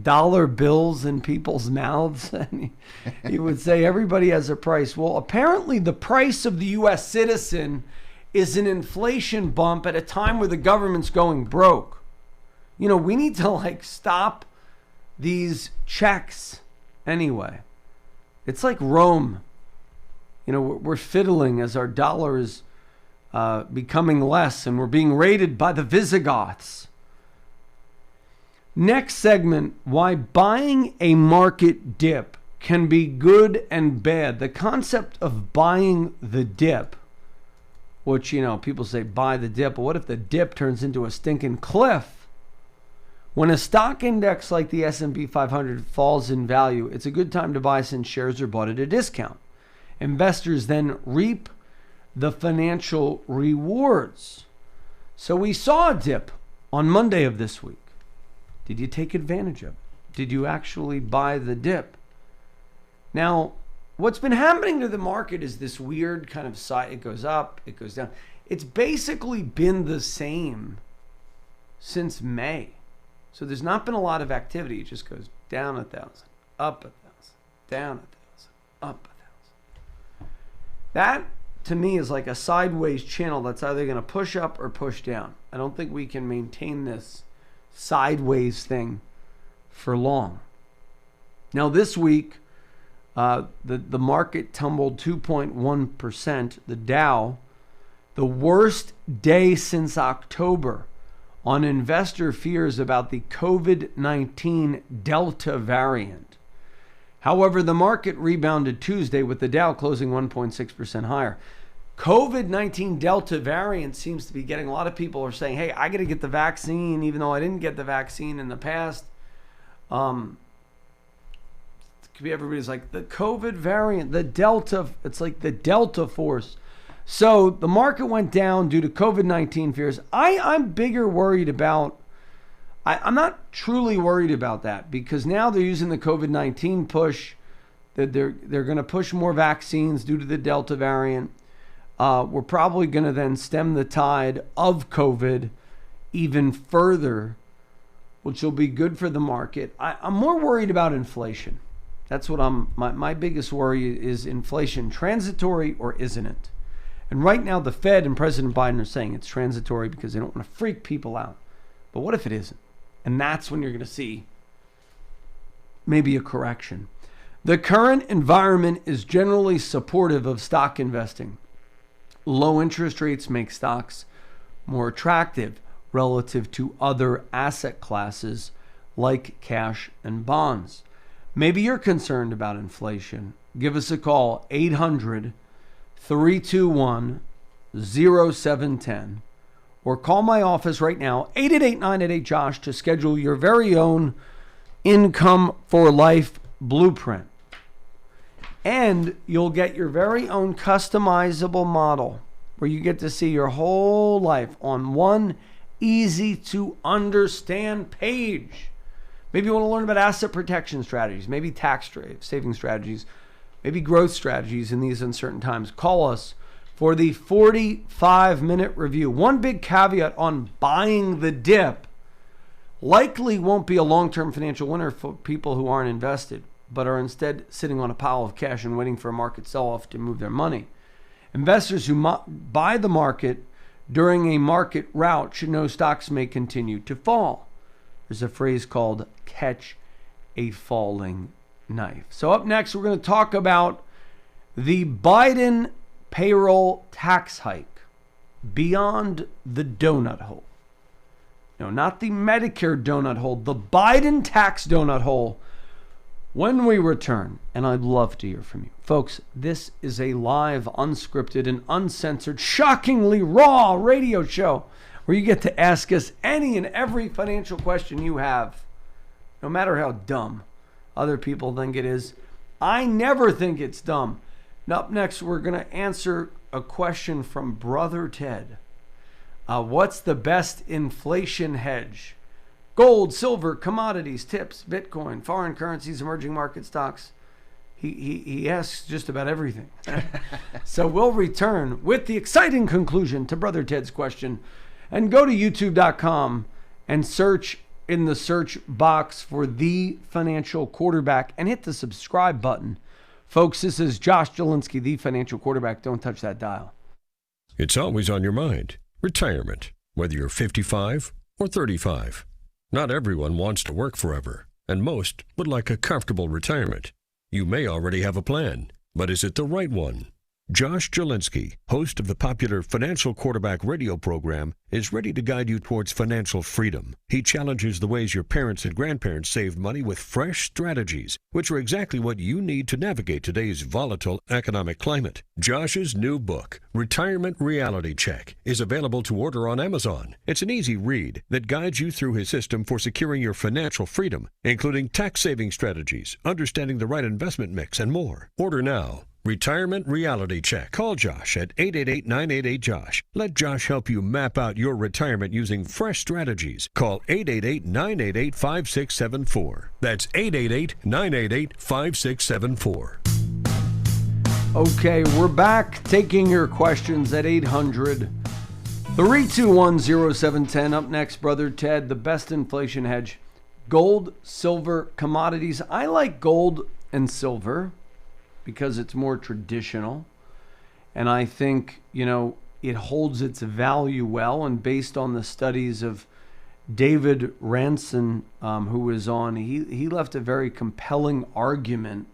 dollar bills in people's mouths. And he would say, everybody has a price. Well, apparently the price of the U.S. citizen is an inflation bump at a time where the government's going broke. You know, we need to like stop these checks anyway. It's like Rome. You know, we're fiddling as our dollar is becoming less, and we're being raided by the Visigoths. Next segment, why buying a market dip can be good and bad. The concept of buying the dip, which, you know, people say buy the dip, but what if the dip turns into a stinking cliff? When a stock index like the S&P 500 falls in value, it's a good time to buy since shares are bought at a discount. Investors then reap the financial rewards. So we saw a dip on Monday of this week. Did you take advantage of it? Did you actually buy the dip? Now, what's been happening to the market is this weird kind of side. It goes up, it goes down. It's basically been the same since May. So there's not been a lot of activity. It just goes down 1,000, up 1,000, down 1,000, up 1,000. That, to me, is like a sideways channel that's either going to push up or push down. I don't think we can maintain this sideways thing for long. Now, this week, the market tumbled 2.1%. The Dow, the worst day since October, on investor fears about the COVID-19 Delta variant. However, the market rebounded Tuesday with the Dow closing 1.6% higher. COVID-19 Delta variant seems to be getting a lot of people are saying, hey, I got to get the vaccine, even though I didn't get the vaccine in the past. It could be everybody's like, the COVID variant, the Delta, it's like the Delta force. So the market went down due to COVID-19 fears. I'm bigger worried about, I'm not truly worried about that because now they're using the COVID-19 push, that they're going to push more vaccines due to the Delta variant. We're probably going to then stem the tide of COVID even further, which will be good for the market. I'm more worried about inflation. That's what my biggest worry is inflation transitory or isn't it? And right now the Fed and President Biden are saying it's transitory because they don't want to freak people out. But what if it isn't? And that's when you're going to see maybe a correction. The current environment is generally supportive of stock investing. Low interest rates make stocks more attractive relative to other asset classes like cash and bonds. Maybe you're concerned about inflation. Give us a call, 800-321-0710, or call my office right now, 888-988-JOSH, to schedule your very own Income for Life blueprint. And you'll get your very own customizable model where you get to see your whole life on one easy to understand page. Maybe you want to learn about asset protection strategies, maybe tax saving strategies, maybe growth strategies in these uncertain times. Call us for the 45-minute review. One big caveat on buying the dip: likely won't be a long-term financial winner for people who aren't invested, but are instead sitting on a pile of cash and waiting for a market sell-off to move their money. Investors who buy the market during a market rout should know stocks may continue to fall. There's a phrase called catch a falling knife. So up next, we're going to talk about the Biden payroll tax hike beyond the donut hole. No, not the Medicare donut hole, the Biden tax donut hole. When we return, and I'd love to hear from you. Folks, this is a live, unscripted, and uncensored, shockingly raw radio show where you get to ask us any and every financial question you have, no matter how dumb other people think it is. I never think it's dumb. And up next, we're going to answer a question from Brother Ted. What's the best inflation hedge? Gold, silver, commodities, tips, Bitcoin, foreign currencies, emerging market stocks. He asks just about everything. So we'll return with the exciting conclusion to Brother Ted's question, and go to youtube.com and search in the search box for The Financial Quarterback and hit the subscribe button. Folks, this is Josh Jalinski, The Financial Quarterback. Don't touch that dial. It's always on your mind. Retirement, whether you're 55 or 35. Not everyone wants to work forever, and most would like a comfortable retirement. You may already have a plan, but is it the right one? Josh Jalinski, host of the popular Financial Quarterback radio program, is ready to guide you towards financial freedom. He challenges the ways your parents and grandparents saved money with fresh strategies, which are exactly what you need to navigate today's volatile economic climate. Josh's new book, Retirement Reality Check, is available to order on Amazon. It's an easy read that guides you through his system for securing your financial freedom, including tax-saving strategies, understanding the right investment mix, and more. Order now. Retirement Reality Check. Call Josh at 888-988-JOSH. Let Josh help you map out your retirement using fresh strategies. Call 888-988-5674. That's 888-988-5674. Okay, we're back taking your questions at 800-321-0710. Up next, Brother Ted, the best inflation hedge. Gold, silver, commodities. I like gold and silver because it's more traditional. And I think, it holds its value well. And based on the studies of David Ranson, who was on, he left a very compelling argument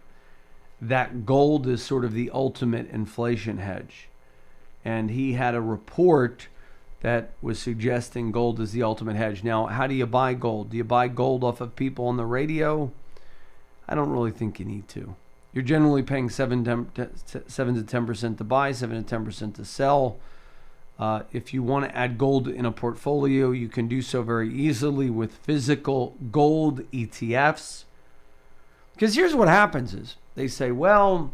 that gold is sort of the ultimate inflation hedge. And he had a report that was suggesting gold is the ultimate hedge. Now, how do you buy gold? Do you buy gold off of people on the radio? I don't really think you need to. You're generally paying 7 to 10% to buy, 7 to 10% to sell. If you want to add gold in a portfolio, you can do so very easily with physical gold ETFs. Because here's what happens is they say, well,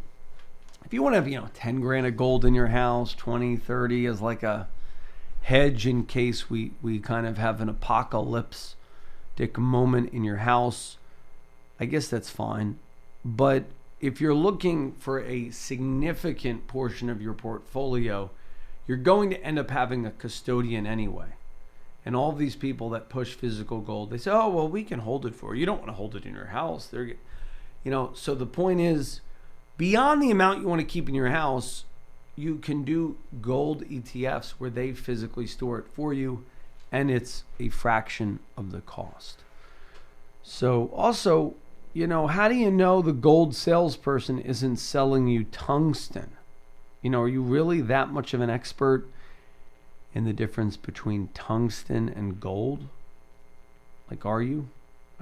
if you want to have 10 grand of gold in your house, 20, 30 as like a hedge in case we kind of have an apocalyptic moment in your house, I guess that's fine. But if you're looking for a significant portion of your portfolio, you're going to end up having a custodian anyway. And all these people that push physical gold, they say, oh, well, we can hold it for you. You don't want to hold it in your house. So the point is, beyond the amount you want to keep in your house, you can do gold ETFs where they physically store it for you, and it's a fraction of the cost. So also, how do you know the gold salesperson isn't selling you tungsten? Are you really that much of an expert in the difference between tungsten and gold? Like, are you?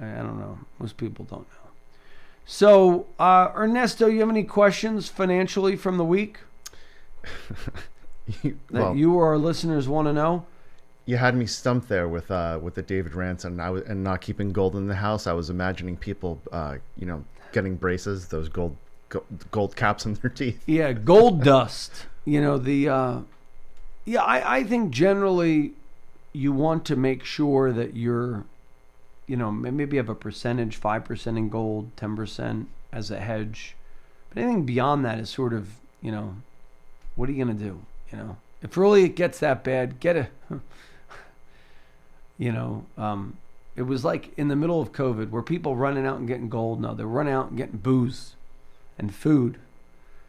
I don't know. Most people don't know. So, Ernesto, you have any questions financially from the week that you or our listeners want to know? You had me stumped there with the David Ranson and not keeping gold in the house. I was imagining people, getting braces, those gold caps in their teeth. Yeah, gold dust. I think generally you want to make sure that you're, maybe have a percentage, 5% in gold, 10% as a hedge. But anything beyond that is sort of, what are you going to do? If really it gets that bad, get a... it was like in the middle of COVID where people running out and getting gold. No, they're running out and getting booze and food.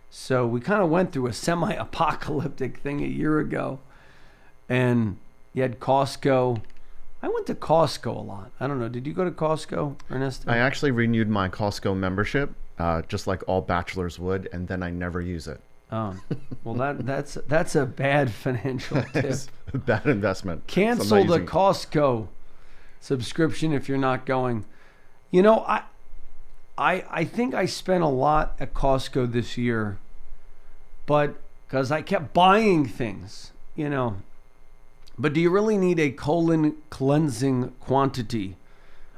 So we kind of went through a semi-apocalyptic thing a year ago. And you had Costco. I went to Costco a lot. I don't know. Did you go to Costco, Ernesto? I actually renewed my Costco membership, just like all bachelors would, and then I never use it. Oh, well, that's a bad financial tip. A bad investment. Cancel the Costco subscription if you're not going. I think I spent a lot at Costco this year, but because I kept buying things, But do you really need a colon cleansing quantity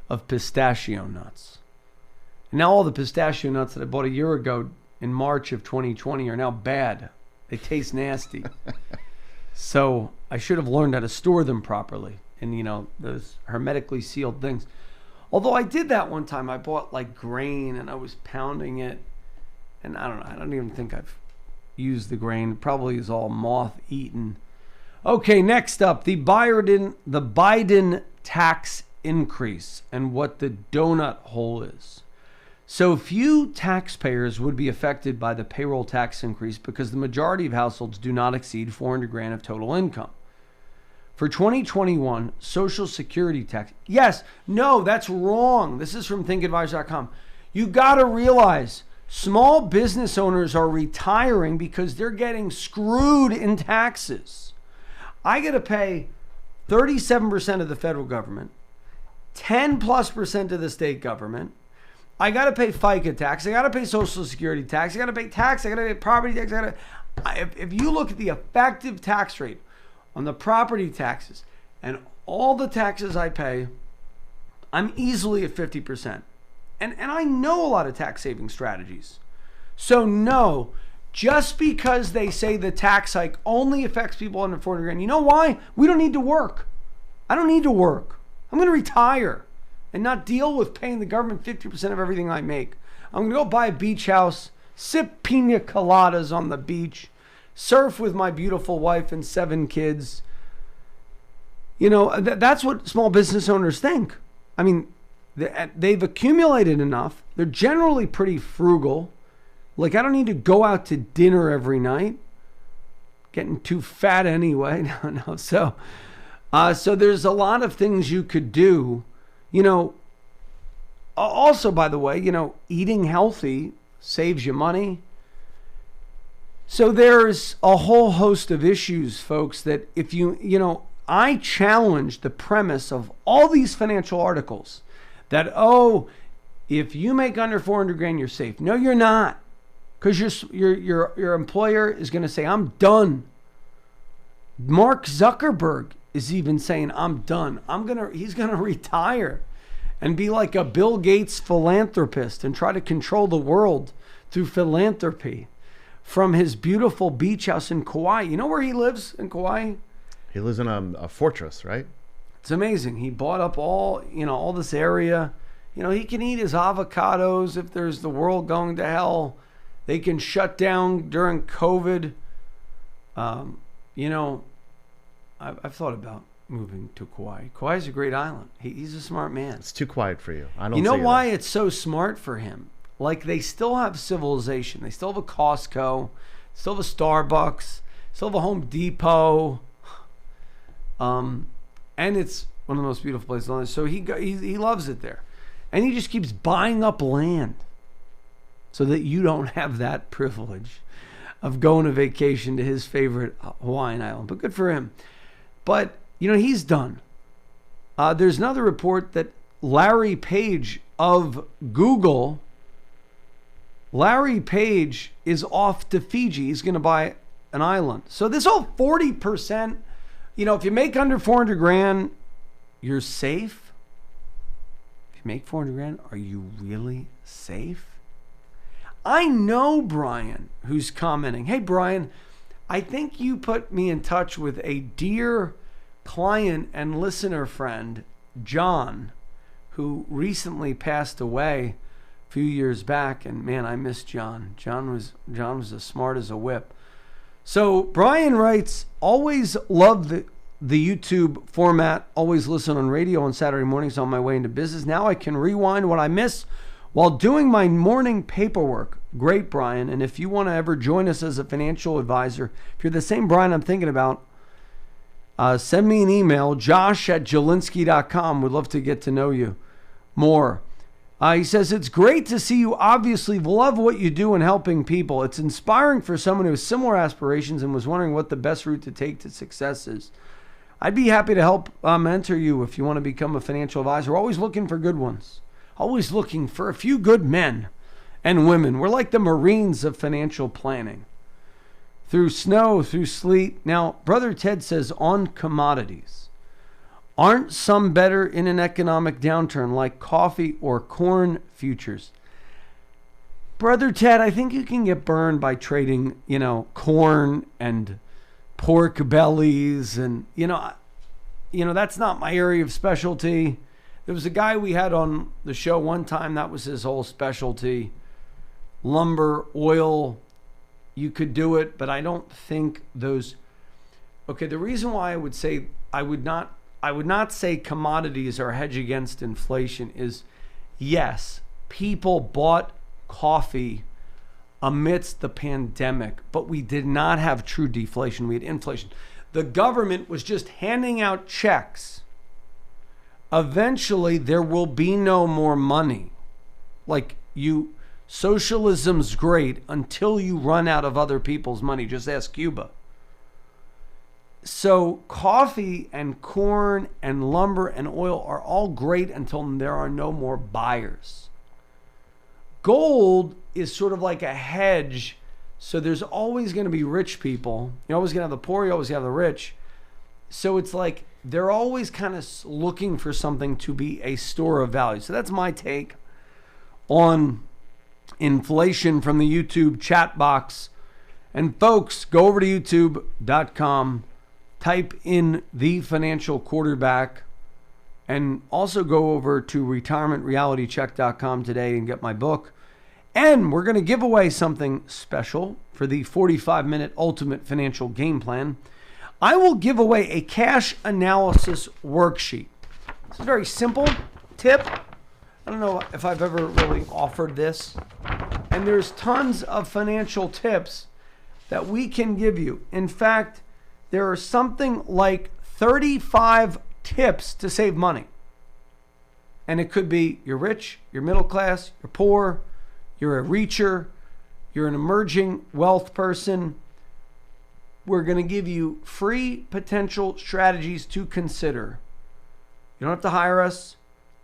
of pistachio nuts? And now all the pistachio nuts that I bought a year ago in March of 2020 are now bad. They taste nasty. So I should have learned how to store them properly in, those hermetically sealed things. Although I did that one time. I bought like grain and I was pounding it and I don't know. I don't even think I've used the grain. It probably is all moth-eaten. Okay, next up, the Biden tax increase and what the donut hole is. So few taxpayers would be affected by the payroll tax increase because the majority of households do not exceed $400,000 of total income. For 2021, Social Security tax. Yes, no, that's wrong. This is from thinkadvisor.com. You got to realize small business owners are retiring because they're getting screwed in taxes. I got to pay 37% of the federal government, 10+% of the state government. I got to pay FICA tax. I got to pay Social Security tax. I got to pay tax. I got to pay property tax. If you look at the effective tax rate on the property taxes and all the taxes I pay, I'm easily at 50%. And I know a lot of tax saving strategies. So no, just because they say the tax hike only affects people under $400,000, you know why? We don't need to work. I don't need to work. I'm going to retire and not deal with paying the government 50% of everything I make. I'm going to go buy a beach house, sip pina coladas on the beach, surf with my beautiful wife and 7 kids. You know, that's what small business owners think. I mean, they've accumulated enough. They're generally pretty frugal. Like, I don't need to go out to dinner every night. Getting too fat anyway. No. So there's a lot of things you could do. You know, also, by the way, you know, eating healthy saves you money. So there's a whole host of issues, folks, that if you know, I challenge the premise of all these financial articles that, oh, if you make under $400,000, you're safe. No, you're not. Because your employer is going to say, I'm done. Mark Zuckerberg is even saying, I'm done. He's going to retire and be like a Bill Gates philanthropist and try to control the world through philanthropy from his beautiful beach house in Kauai. You know where he lives in Kauai? He lives in a fortress, right? It's amazing. He bought up all this area. You know, he can eat his avocados if there's the world going to hell. They can shut down during COVID. You know, I've thought about moving to Kauai. Kauai's a great island. He's a smart man. It's too quiet for you. I don't. You know why that. It's so smart for him? Like, they still have civilization. They still have a Costco, still have a Starbucks, still have a Home Depot. And it's one of the most beautiful places on earth. So he loves it there. And he just keeps buying up land so that you don't have that privilege of going on vacation to his favorite Hawaiian island. But good for him. But, you know, he's done. There's another report that Larry Page of Google, Larry Page is off to Fiji. He's going to buy an island. So this whole 40%, you know, if you make under $400,000, you're safe. If you make $400,000, are you really safe? I know Brian, who's commenting, hey, Brian, I think you put me in touch with a dear client and listener friend, John, who recently passed away a few years back. And man, I miss John. John was as smart as a whip. So Brian writes, always love the YouTube format, always listen on radio on Saturday mornings on my way into business. Now I can rewind what I miss while doing my morning paperwork. Great, Brian. And if you want to ever join us as a financial advisor, if you're the same Brian I'm thinking about, send me an email, josh@jalinski.com. We'd love to get to know you more. He says, it's great to see you obviously love what you do in helping people. It's inspiring for someone who has similar aspirations and was wondering what the best route to take to success is. I'd be happy to help mentor you if you want to become a financial advisor. We're always looking for good ones. Always looking for a few good men and women. We're like the Marines of financial planning. Through snow, through sleet. Now, Brother Ted says on commodities, aren't some better in an economic downturn like coffee or corn futures? Brother Ted, I think you can get burned by trading, you know, corn and pork bellies, and you know that's not my area of specialty. There was a guy we had on the show one time that was his whole specialty. lumber, oil, you could do it, but I don't think those. Okay, the reason why I would say I would not say commodities are a hedge against inflation is, yes, people bought coffee amidst the pandemic, but we did not have true deflation. We had inflation. The government was just handing out checks. Eventually, there will be no more money. Socialism's great until you run out of other people's money. Just ask Cuba. So coffee and corn and lumber and oil are all great until there are no more buyers. Gold is sort of like a hedge. So there's always going to be rich people. You're always going to have the poor. You always have the rich. So it's like they're always kind of looking for something to be a store of value. So that's my take on inflation from the YouTube chat box. And folks, go over to youtube.com, type in The Financial Quarterback, and also go over to retirementrealitycheck.com today and get my book. And we're going to give away something special for the 45-minute ultimate financial game plan. I will give away a cash analysis worksheet. It's a very simple tip. I don't know if I've ever really offered this. And there's tons of financial tips that we can give you. In fact, there are something like 35 tips to save money. And it could be you're rich, you're middle class, you're poor, you're a reacher, you're an emerging wealth person. We're going to give you free potential strategies to consider. You don't have to hire us.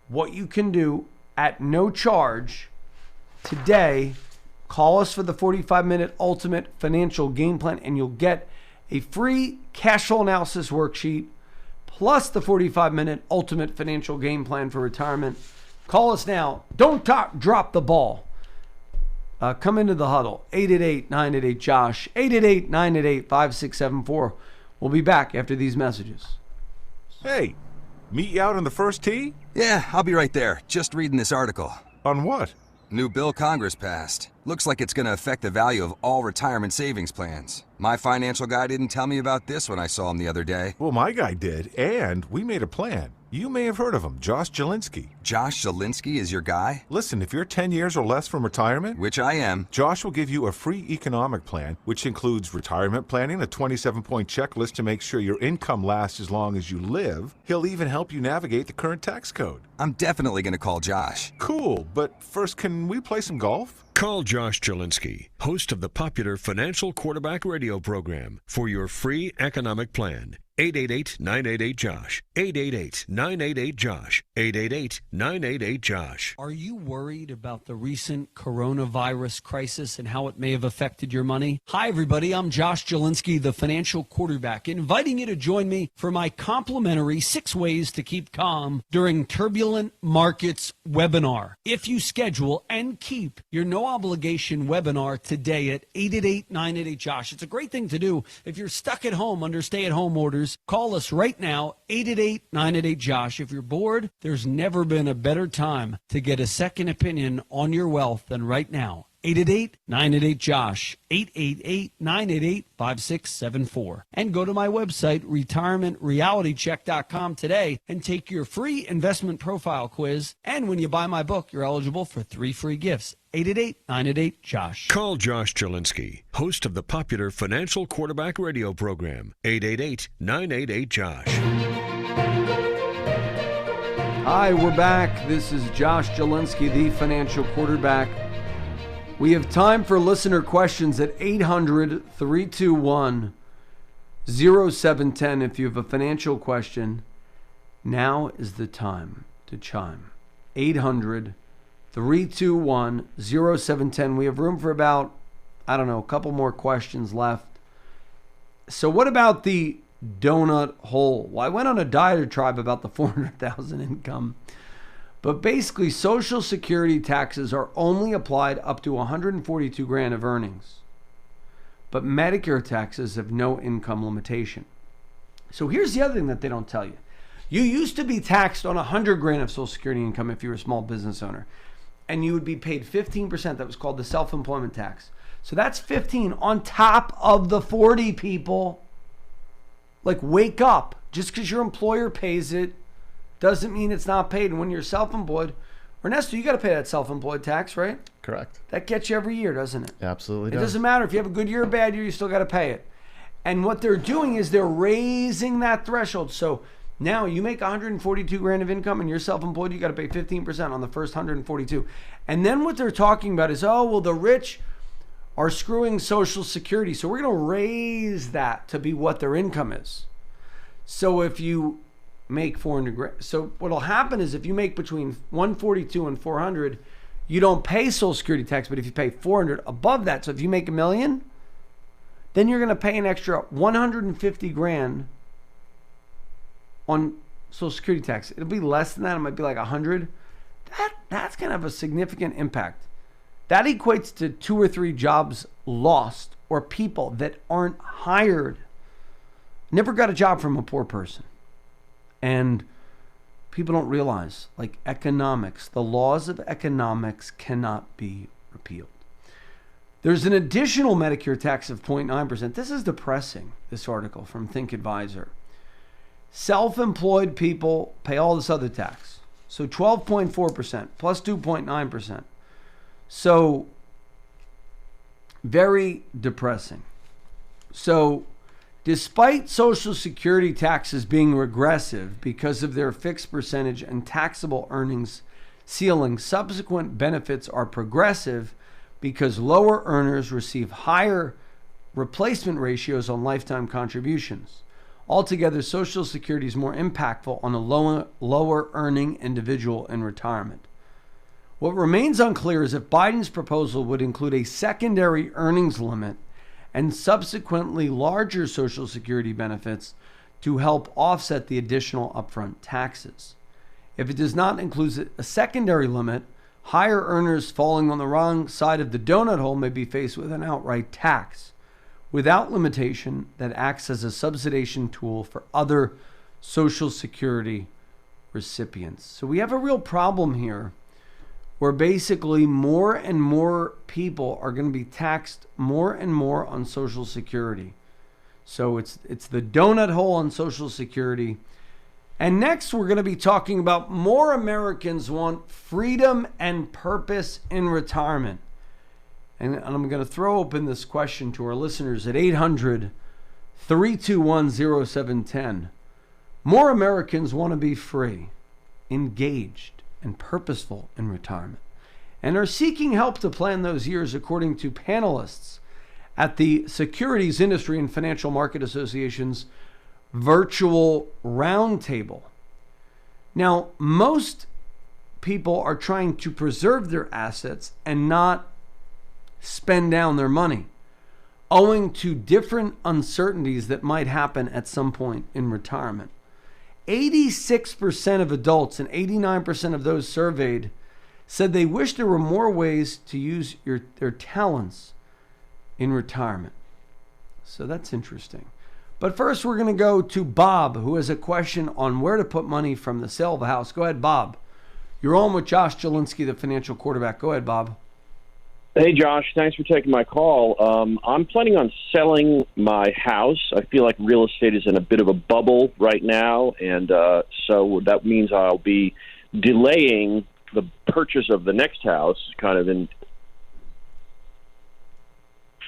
What you can do at no charge today, call us for the 45-minute ultimate financial game plan, and you'll get a free cash flow analysis worksheet plus the 45-minute ultimate financial game plan for retirement. Call us now. Don't drop the ball. Come into the huddle. 888-988-JOSH. 888-988-5674. We'll be back after these messages. Hey, meet you out on the first tee? Yeah, I'll be right there. Just reading this article. On what? New bill Congress passed. Looks like it's going to affect the value of all retirement savings plans. My financial guy didn't tell me about this when I saw him the other day. Well, my guy did, and we made a plan. You may have heard of him, Josh Jalinski. Josh Jalinski is your guy? Listen, if you're 10 years or less from retirement, which I am, Josh will give you a free economic plan, which includes retirement planning, a 27-point checklist to make sure your income lasts as long as you live. He'll even help you navigate the current tax code. I'm definitely going to call Josh. Cool, but first, can we play some golf? Call Josh Jalinski, host of the popular Financial Quarterback radio program, for your free economic plan. 888-988-JOSH. 888-988-JOSH. 888-988-JOSH. Are you worried about the recent coronavirus crisis and how it may have affected your money? Hi, everybody. I'm Josh Jalinski, the Financial Quarterback, inviting you to join me for my complimentary 6 Ways to Keep Calm During Turbulent Markets webinar. If you schedule and keep your no-obligation webinar today at 888-988-JOSH, it's a great thing to do if you're stuck at home under stay-at-home orders. Call us right now, 888-988-JOSH. If you're bored, there's never been a better time to get a second opinion on your wealth than right now. 888-988-JOSH, 888-988-5674. And go to my website, retirementrealitycheck.com today and take your free investment profile quiz. And when you buy my book, you're eligible for 3 free gifts. 888-988-JOSH. Call Josh Jalinski, host of the popular Financial Quarterback radio program. 888-988-JOSH. Hi, we're back. This is Josh Jalinski, the Financial Quarterback. We have time for listener questions at 800-321-0710. If you have a financial question, now is the time to chime. 800-321-0710. We have room for about, a couple more questions left. So what about the donut hole? Well, I went on a diatribe about the $400,000 income. But basically, Social Security taxes are only applied up to $142,000 of earnings. But Medicare taxes have no income limitation. So here's the other thing that they don't tell you. You used to be taxed on $100,000 of Social Security income if you were a small business owner. and you would be paid 15%. That was called the self-employment tax. So that's 15 on top of the 40, people. Like, wake up. Just because your employer pays it doesn't mean it's not paid. And when you're self-employed, Ernesto, you got to pay that self-employed tax, right? Correct. That gets you every year, doesn't it? Absolutely It doesn't matter if you have a good year or bad year, you still got to pay it. And what they're doing is they're raising that threshold. So now you make 142 grand of income and you're self-employed, you got to pay 15% on the first 142. And then what they're talking about is, oh, well, the rich are screwing Social Security. So we're going to raise that to be what their income is. So if you make 400 grand, so what'll happen is if you make between 142 and 400, you don't pay Social Security tax. But if you pay 400 above that, so if you make $1 million, then you're going to pay an extra 150 grand on Social Security tax. It'll be less than that. It might be like 100. That's going to have a significant impact. That equates to 2 or 3 jobs lost, or people that aren't hired. Never got a job from a poor person. And people don't realize, like economics, the laws of economics cannot be repealed. There's an additional Medicare tax of 0.9%. This is depressing, this article from Think Advisor. Self-employed people pay all this other tax. So 12.4% plus 2.9%. So very depressing. So despite Social Security taxes being regressive because of their fixed percentage and taxable earnings ceiling, subsequent benefits are progressive because lower earners receive higher replacement ratios on lifetime contributions. Altogether, Social Security is more impactful on a lower earning individual in retirement. What remains unclear is if Biden's proposal would include a secondary earnings limit and subsequently larger Social Security benefits to help offset the additional upfront taxes. If it does not include a secondary limit, higher earners falling on the wrong side of the donut hole may be faced with an outright tax without limitation that acts as a subsidization tool for other Social Security recipients. So we have a real problem here where basically more and more people are going to be taxed more and more on Social Security. So it's the donut hole on Social Security. And next, we're going to be talking about more Americans want freedom and purpose in retirement. And I'm going to throw open this question to our listeners at 800-321-0710. More Americans want to be free, engaged, and purposeful in retirement, and are seeking help to plan those years, according to panelists at the Securities Industry and Financial Market Association's virtual roundtable. Now, most people are trying to preserve their assets and not spend down their money, owing to different uncertainties that might happen at some point in retirement. 86% of adults and 89% of those surveyed said they wish there were more ways to use their talents in retirement. So that's interesting. But first, we're going to go to Bob, who has a question on where to put money from the sale of a house. Go ahead, Bob. You're on with Josh Jalinski, the financial quarterback. Go ahead, Bob. Hey, Josh. Thanks for taking my call. I'm planning on selling my house. I feel like real estate is in a bit of a bubble right now, and so that means I'll be delaying the purchase of the next house, kind of in.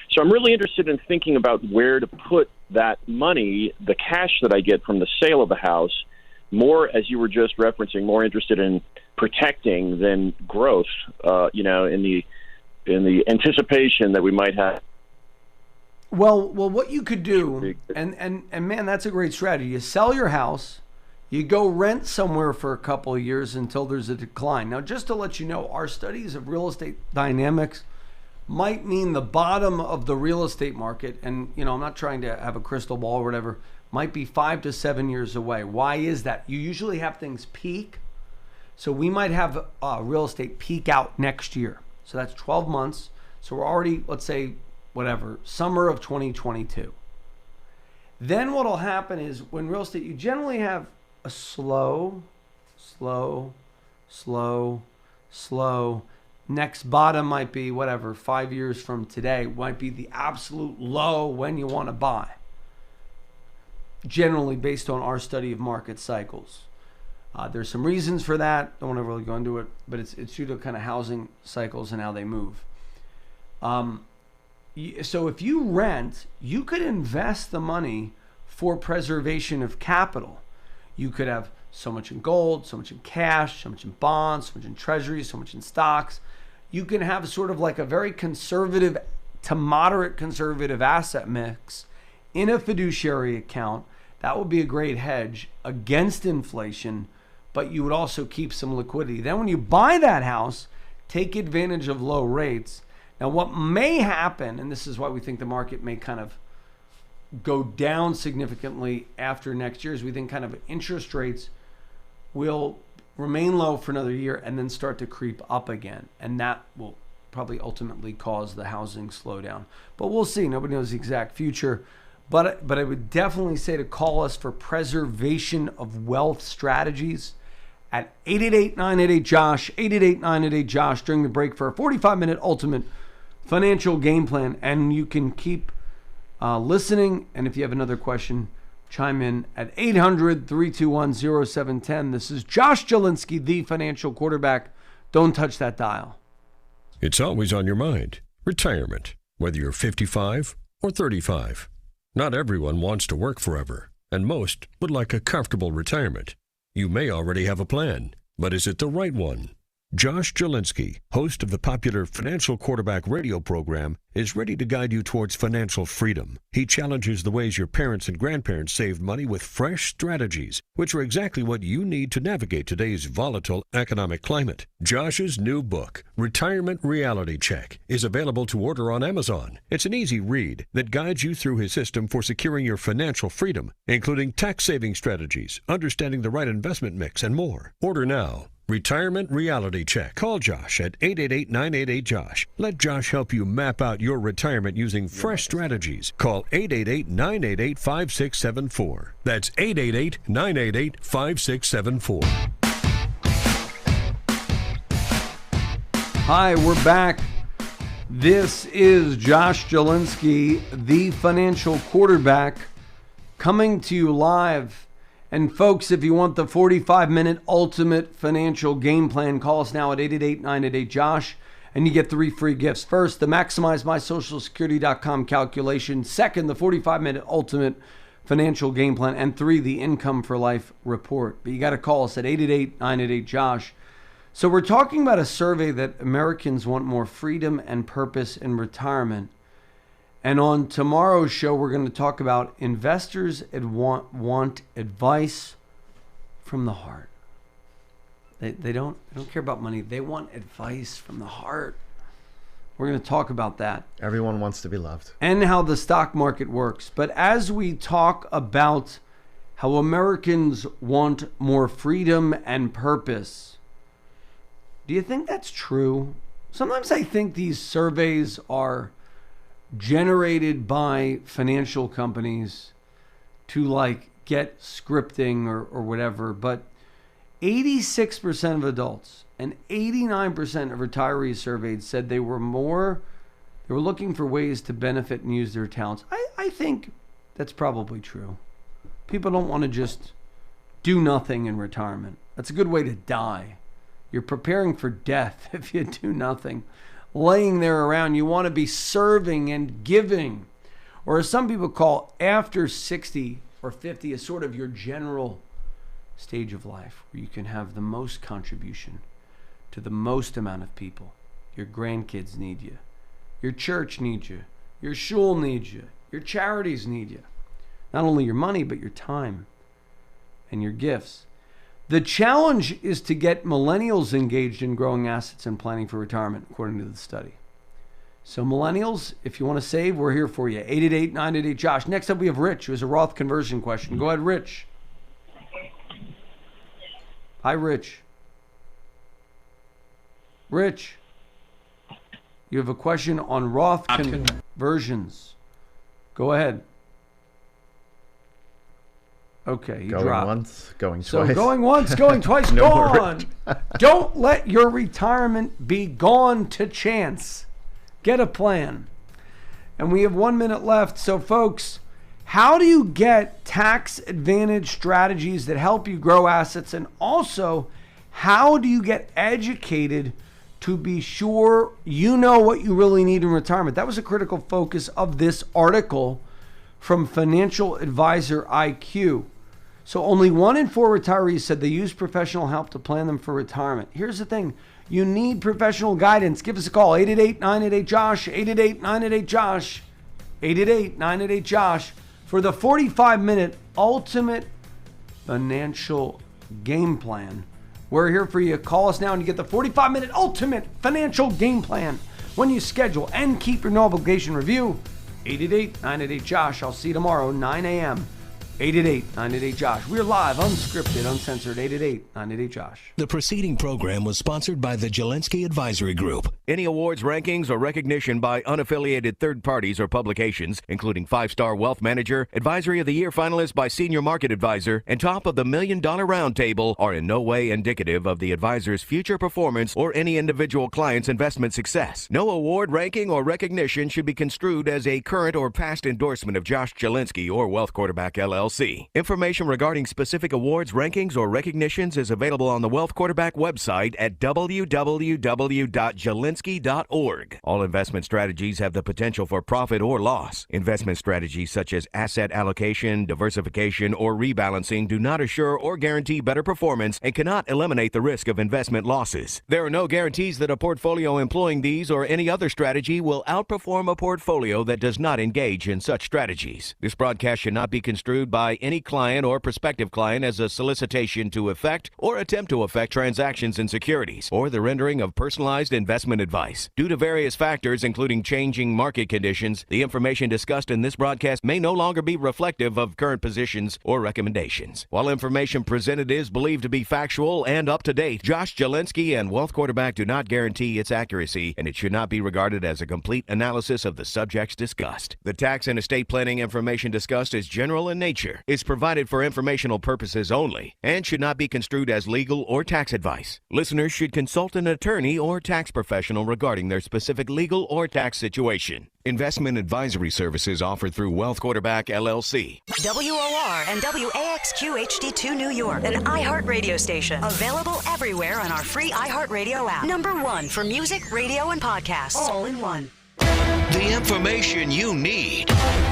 So I'm really interested in thinking about where to put that money, the cash that I get from the sale of the house, more, as you were just referencing, more interested in protecting than growth, in the anticipation that we might have. Well, what you could do, and man, that's a great strategy. You sell your house, you go rent somewhere for a couple of years until there's a decline. Now, just to let you know, our studies of real estate dynamics might mean the bottom of the real estate market, and I'm not trying to have a crystal ball or whatever, might be 5 to 7 years away. Why is that? You usually have things peak. So we might have real estate peak out next year. So that's 12 months. So we're already, let's say, summer of 2022. Then what will happen is when real estate, you generally have a slow, next bottom might be whatever, 5 years from today, might be the absolute low when you want to buy. Generally based on our study of market cycles. There's some reasons for that. Don't want to really go into it, but it's due to kind of housing cycles and how they move. So if you rent, you could invest the money for preservation of capital. You could have so much in gold, so much in cash, so much in bonds, so much in treasuries, so much in stocks. You can have sort of like a very conservative to moderate conservative asset mix in a fiduciary account. That would be a great hedge against inflation, but you would also keep some liquidity. Then when you buy that house, take advantage of low rates. Now what may happen, and this is why we think the market may kind of go down significantly after next year, is we think kind of interest rates will remain low for another year and then start to creep up again. And that will probably ultimately cause the housing slowdown. But we'll see. Nobody knows the exact future. But I would definitely say to call us for preservation of wealth strategies at 888-988-JOSH, 888-988-JOSH during the break for a 45-minute ultimate financial game plan. And you can keep listening. And if you have another question, chime in at 800-321-0710. This is Josh Jalinski, the financial quarterback. Don't touch that dial. It's always on your mind. Retirement, whether you're 55 or 35. Not everyone wants to work forever, and most would like a comfortable retirement. You may already have a plan, but is it the right one? Josh Jalinski, host of the popular Financial Quarterback radio program, is ready to guide you towards financial freedom. He challenges the ways your parents and grandparents saved money with fresh strategies, which are exactly what you need to navigate today's volatile economic climate. Josh's new book, Retirement Reality Check, is available to order on Amazon. It's an easy read that guides you through his system for securing your financial freedom, including tax-saving strategies, understanding the right investment mix, and more. Order now. Retirement Reality Check. Call Josh at 888-988-JOSH. Let Josh help you map out your retirement using fresh strategies. Call 888-988-5674. That's 888-988-5674. Hi, we're back. This is Josh Jalinski, the financial quarterback, coming to you live. And folks, if you want the 45-minute ultimate financial game plan, call us now at 888-988-JOSH, and you get 3 free gifts. First, the MaximizeMySocialSecurity.com calculation. Second, the 45-minute ultimate financial game plan. And 3, the Income for Life report. But you got to call us at 888-988-JOSH. So we're talking about a survey that Americans want more freedom and purpose in retirement. And on tomorrow's show, we're going to talk about investors want advice from the heart. They don't care about money. They want advice from the heart. We're going to talk about that. Everyone wants to be loved. And how the stock market works. But as we talk about how Americans want more freedom and purpose, do you think that's true? Sometimes I think these surveys are generated by financial companies to like get scripting or whatever, but 86% of adults and 89% of retirees surveyed said they were looking for ways to benefit and use their talents. I think that's probably true. People don't want to just do nothing in retirement. That's a good way to die. You're preparing for death if you do nothing. Laying there around, you want to be serving and giving. Or as some people call after 60 or 50 is sort of your general stage of life where you can have the most contribution to the most amount of people. Your grandkids need you. Your church needs you. Your shul needs you. Your charities need you. Not only your money, but your time and your gifts. The challenge is to get millennials engaged in growing assets and planning for retirement, according to the study. So millennials, if you want to save, we're here for you. 888-988-JOSH. Next up, we have Rich, who has a Roth conversion question. Go ahead, Rich. Hi, Rich. Rich, you have a question on Roth conversions. Go ahead. Okay, he going dropped. once, going So twice. going once, going twice, No gone. Don't let your retirement be gone to chance. Get a plan. And we have 1 minute left. So folks, how do you get tax advantage strategies that help you grow assets? And also, how do you get educated to be sure you know what you really need in retirement? That was a critical focus of this article from Financial Advisor IQ. So only 1 in 4 retirees said they use professional help to plan them for retirement. Here's the thing. You need professional guidance. Give us a call, 888-988-JOSH, 888-988-JOSH, 888-988-JOSH for the 45-minute ultimate financial game plan. We're here for you. Call us now and you get the 45-minute ultimate financial game plan when you schedule and keep your no obligation review. 888-988-JOSH. I'll see you tomorrow, 9 a.m. 888-988-JOSH. We're live, unscripted, uncensored. 888-988-JOSH. The preceding program was sponsored by the Jalinski Advisory Group. Any awards, rankings, or recognition by unaffiliated third parties or publications, including 5-Star Wealth Manager, Advisory of the Year finalist by Senior Market Advisor, and Top of the $1 Million Roundtable, are in no way indicative of the advisor's future performance or any individual client's investment success. No award, ranking, or recognition should be construed as a current or past endorsement of Josh Jalinski or Wealth Quarterback LLC. Information regarding specific awards, rankings, or recognitions is available on the Wealth Quarterback website at www.jalinski.org. All investment strategies have the potential for profit or loss. Investment strategies such as asset allocation, diversification, or rebalancing do not assure or guarantee better performance and cannot eliminate the risk of investment losses. There are no guarantees that a portfolio employing these or any other strategy will outperform a portfolio that does not engage in such strategies. This broadcast should not be construed by any client or prospective client as a solicitation to effect or attempt to effect transactions in securities or the rendering of personalized investment advice. Due to various factors, including changing market conditions, the information discussed in this broadcast may no longer be reflective of current positions or recommendations. While information presented is believed to be factual and up to date, Josh Jalinski and Wealth Quarterback do not guarantee its accuracy, and it should not be regarded as a complete analysis of the subjects discussed. The tax and estate planning information discussed is general in nature, is provided for informational purposes only, and should not be construed as legal or tax advice. Listeners should consult an attorney or tax professional regarding their specific legal or tax situation. Investment advisory services offered through Wealth Quarterback LLC. WOR and WAXQ HD2 New York, an iHeart radio station. Available everywhere on our free iHeart Radio app. #1 for music, radio, and podcasts. All in one. The information you need.